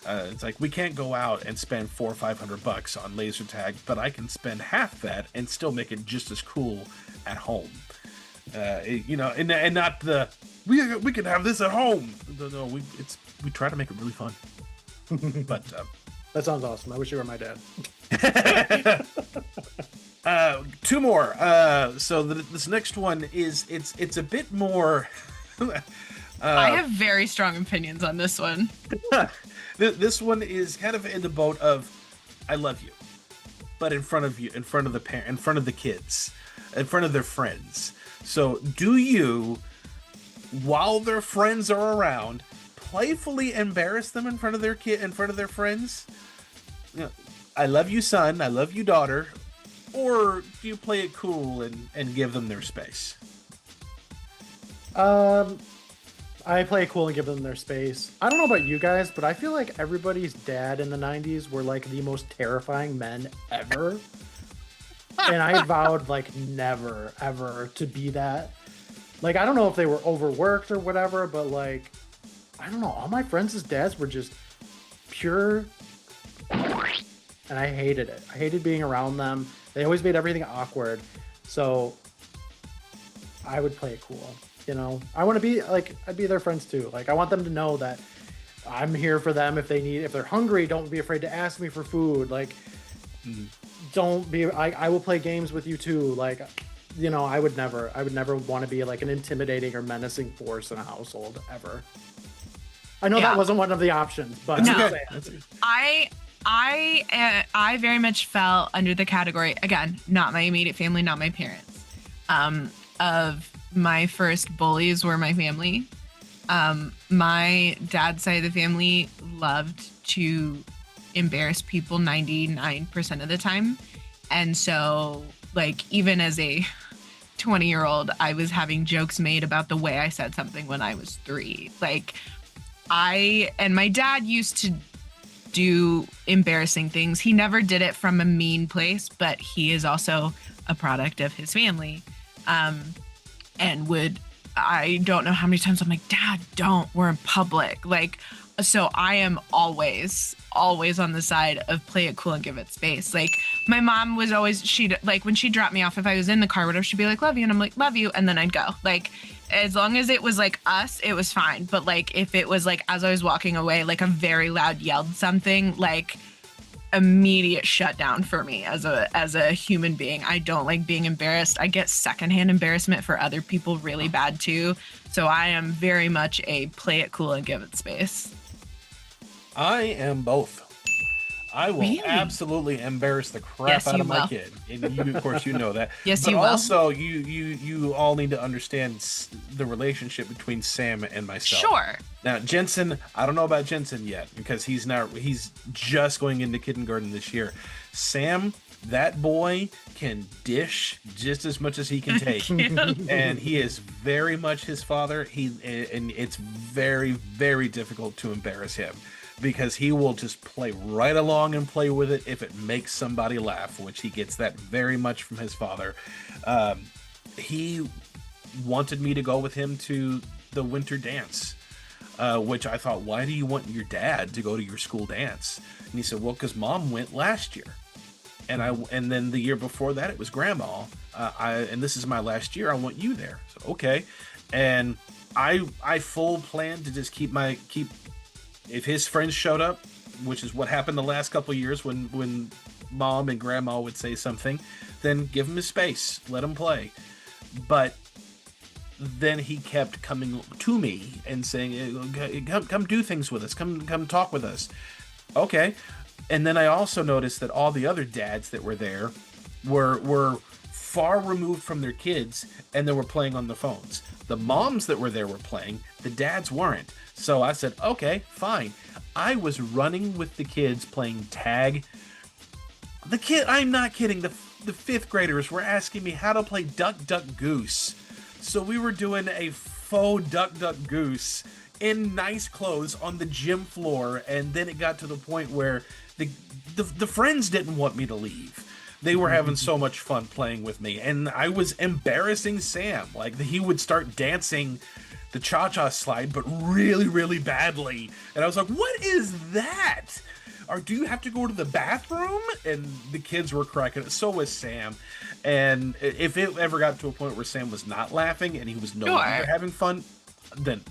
It's like we can't go out and spend $400 or $500 on laser tag, but I can spend half that and still make it just as cool at home. And not the we can have this at home. No, we try to make it really fun. But that sounds awesome. I wish you were my dad. 2 more. So this next one is it's a bit more. I have very strong opinions on this one. This one is kind of in the boat of I love you, but in front of the parent, in front of the kids, in front of their friends. So do you, while their friends are around, playfully embarrass them in front of their friends? You know, I love you, son. I love you, daughter. Or do you play it cool and give them their space? I play it cool and give them their space. I don't know about you guys, but I feel like everybody's dad in the 90s were like the most terrifying men ever. And I vowed like never, ever to be that. Like, I don't know if they were overworked or whatever, but like, I don't know. All my friends' dads were just pure, and I hated it. I hated being around them. They always made everything awkward. So I would play it cool. I want to be like, I'd be their friends too. Like, I want them to know that I'm here for them if they're hungry. Don't be afraid to ask me for food. Like, don't be, I will play games with you too. Like, I would never want to be like an intimidating or menacing force in a household ever. I know that wasn't one of the options, but no. I very much fell under the category, again, not my immediate family, not my parents, of my first bullies were my family. My dad's side of the family loved to embarrass people 99% of the time. And so, like, even as a 20-year-old, I was having jokes made about the way I said something when I was 3. Like, my dad used to do embarrassing things. He never did it from a mean place, but he is also a product of his family. I don't know how many times I'm like, Dad, we're in public. Like, so I am always on the side of play it cool and give it space. Like, my mom was always, when she dropped me off, if I was in the car or whatever, she'd be like, love you. And I'm like, love you. And then I'd go. Like, as long as it was like us, it was fine. But like, if it was like, as I was walking away, like a very loud yelled something, like immediate shutdown for me as a human being. I don't like being embarrassed. I get secondhand embarrassment for other people really bad too. So I am very much a play it cool and give it space. I am both. I will absolutely embarrass the crap out of my kid. And you, of course, you know that. Yes, but you will. Also, you all need to understand the relationship between Sam and myself. Sure. Now, Jensen, I don't know about Jensen yet because he's just going into kindergarten this year. Sam, that boy can dish just as much as he can take. And he is very much his father. And it's very, very difficult to embarrass him, because he will just play right along and play with it if it makes somebody laugh, which he gets that very much from his father. He wanted me to go with him to the winter dance, which I thought, why do you want your dad to go to your school dance? And he said, well, because Mom went last year. And then the year before that, it was Grandma. And this is my last year. I want you there. So, okay. And I full planned to just keep if his friends showed up, which is what happened the last couple of years when Mom and Grandma would say something, then give him his space, let him play. But then he kept coming to me and saying, come do things with us, come talk with us. Okay. And then I also noticed that all the other dads that were there were far removed from their kids, and they were playing on the phones. The moms that were there were playing, the dads weren't. So I said, okay, fine. I was running with the kids playing tag. I'm not kidding, the fifth graders were asking me how to play Duck, Duck, Goose. So we were doing a faux Duck, Duck, Goose in nice clothes on the gym floor, and then it got to the point where the friends didn't want me to leave. They were having so much fun playing with me, and I was embarrassing Sam. Like, he would start dancing the cha-cha slide, but really, really badly. And I was like, what is that? Or do you have to go to the bathroom? And the kids were cracking it. So was Sam. And if it ever got to a point where Sam was not laughing and he was no longer having fun, then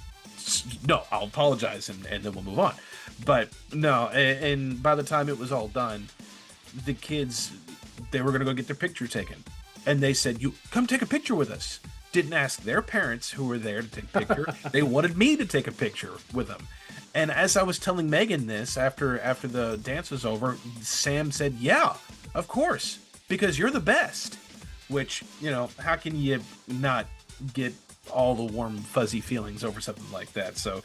no, I'll apologize and then we'll move on. But no, and by the time it was all done, the kids, they were going to go get their picture taken. And they said, you come take a picture with us. Didn't ask their parents who were there to take a picture. They wanted me to take a picture with them. And as I was telling Megan this after the dance was over, Sam said, yeah, of course, because you're the best. Which, how can you not get all the warm, fuzzy feelings over something like that? So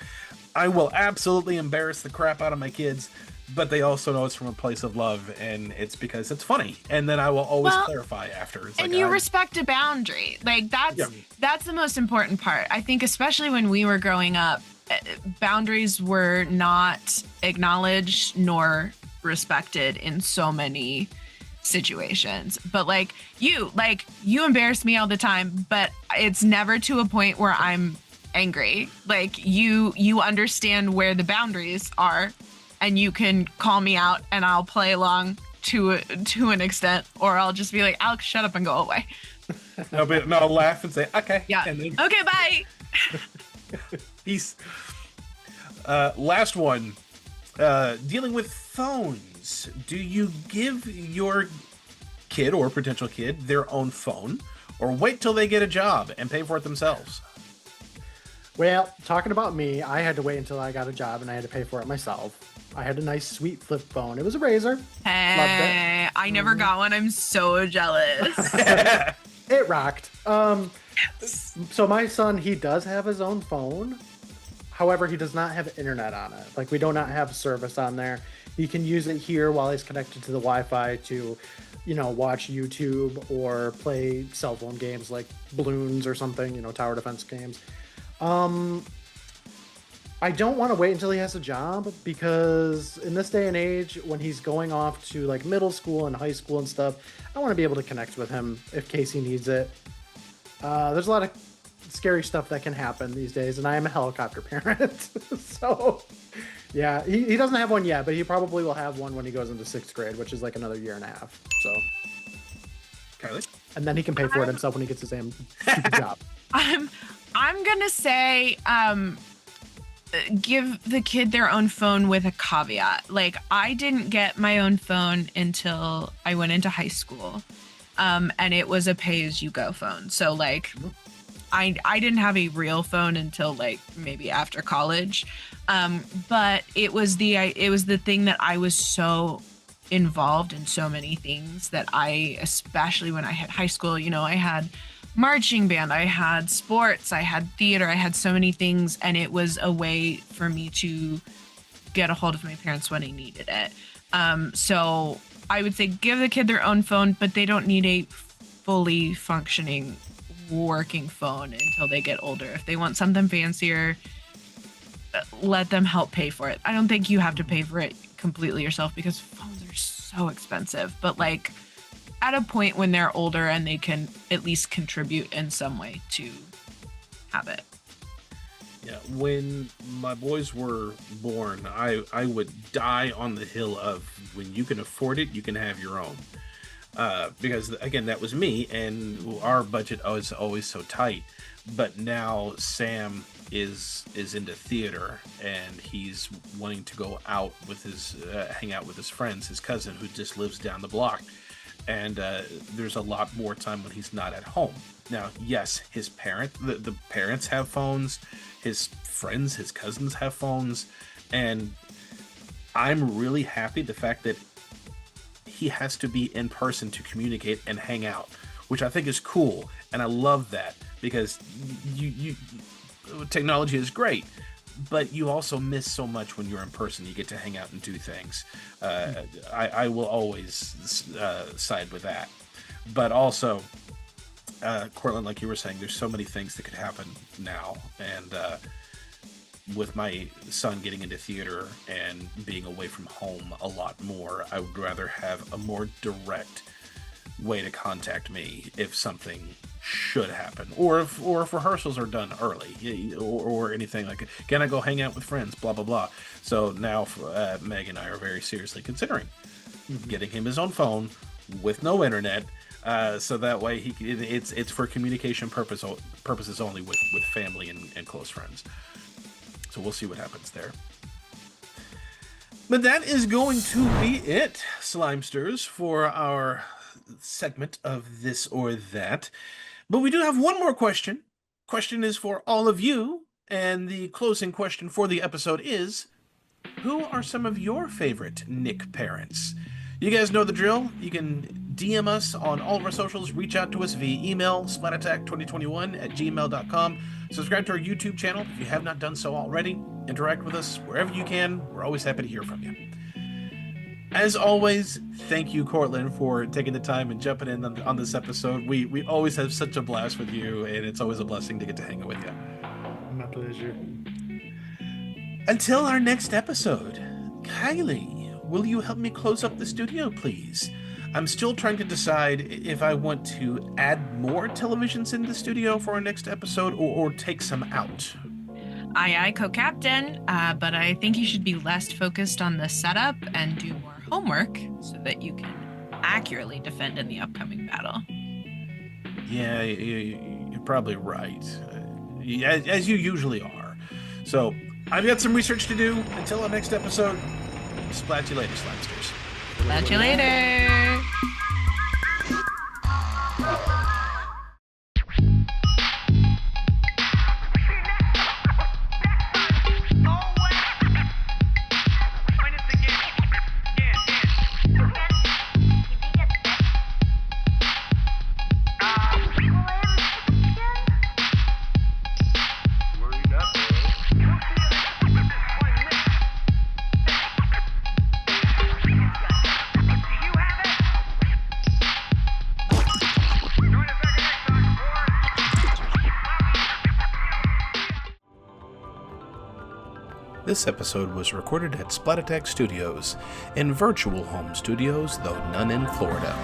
I will absolutely embarrass the crap out of my kids, but they also know it's from a place of love, and it's because it's funny. And then I will always clarify after. It's and you respect a boundary. Like, that's the most important part. I think especially when we were growing up, boundaries were not acknowledged nor respected in so many situations. But like you embarrass me all the time, but it's never to a point where I'm angry. Like you understand where the boundaries are, and you can call me out, and I'll play along to an extent, or I'll just be like, Alex, shut up and go away. No, I'll laugh and say, okay. Yeah. And then Okay, bye. peace. Last one. Dealing with phones. Do you give your kid or potential kid their own phone, or wait till they get a job and pay for it themselves? Well, talking about me, I had to wait until I got a job and I had to pay for it myself. I had a nice, sweet flip phone. It was a Razor. Hey, I never got one. I'm so jealous. It rocked. So my son, he does have his own phone. However, he does not have internet on it. Like, we do not have service on there. He can use it here while he's connected to the Wi-Fi to, watch YouTube or play cell phone games like Balloons or something, tower defense games. I don't want to wait until he has a job, because in this day and age, when he's going off to like middle school and high school and stuff, I want to be able to connect with him in case he needs it. There's a lot of scary stuff that can happen these days, and I am a helicopter parent. So yeah, he doesn't have one yet, but he probably will have one when he goes into 6th grade, which is like another year and a half. So Kylie? And then he can pay for it himself when he gets his damn stupid job. I'm gonna say give the kid their own phone with a caveat. Like, I didn't get my own phone until I went into high school, and it was a pay-as-you-go phone. So like, I didn't have a real phone until like maybe after college, but it was the thing that I was so involved in so many things that especially when I had high school, I had marching band, I had sports, I had theater, I had so many things, and it was a way for me to get a hold of my parents when I needed it. So I would say give the kid their own phone, but they don't need a fully functioning working phone until they get older. If they want something fancier, let them help pay for it. I don't think you have to pay for it completely yourself, because phones are so expensive, but like at a point when they're older and they can at least contribute in some way to have it. Yeah, when my boys were born, I would die on the hill of, when you can afford it, you can have your own. Because again, that was me, and our budget was always so tight. But now Sam is into theater, and he's wanting to go out with his hang out with his friends, his cousin who just lives down the block. And there's a lot more time when he's not at home. Now, yes, his the parents have phones, his friends, his cousins have phones, and I'm really happy the fact that he has to be in person to communicate and hang out, which I think is cool, and I love that, because you technology is great, but you also miss so much when you're in person. You get to hang out and do things. I will always side with that. But also, Courtland, like you were saying, there's so many things that could happen now. And with my son getting into theater and being away from home a lot more, I would rather have a more direct way to contact me if something should happen, or if rehearsals are done early, or anything like, can I go hang out with friends, blah blah blah. So now Meg and I are very seriously considering getting him his own phone with no internet, so that way it's for communication purposes only with family and close friends. So we'll see what happens there. But that is going to be it, Slimesters, for our segment of This or That. But we do have one more question. Question is for all of you, and the closing question for the episode is, who are some of your favorite Nick parents? You guys know the drill. You can DM us on all of our socials, reach out to us via email, splatattack2021@gmail.com. Subscribe to our YouTube channel if you have not done so already. Interact with us wherever you can. We're always happy to hear from you. As always, thank you, Courtland, for taking the time and jumping in on this episode. We always have such a blast with you, and it's always a blessing to get to hang out with you. My pleasure. Until our next episode, Kiley, will you help me close up the studio, please? I'm still trying to decide if I want to add more televisions in the studio for our next episode or take some out. Aye, co-captain, but I think you should be less focused on the setup and do more homework so that you can accurately defend in the upcoming battle. Yeah, you're probably right, as you usually are. So I've got some research to do. Until our next episode, splat you later, Slamsters. Splat you later. This episode was recorded at Splat Attack Studios, in virtual home studios, though none in Florida.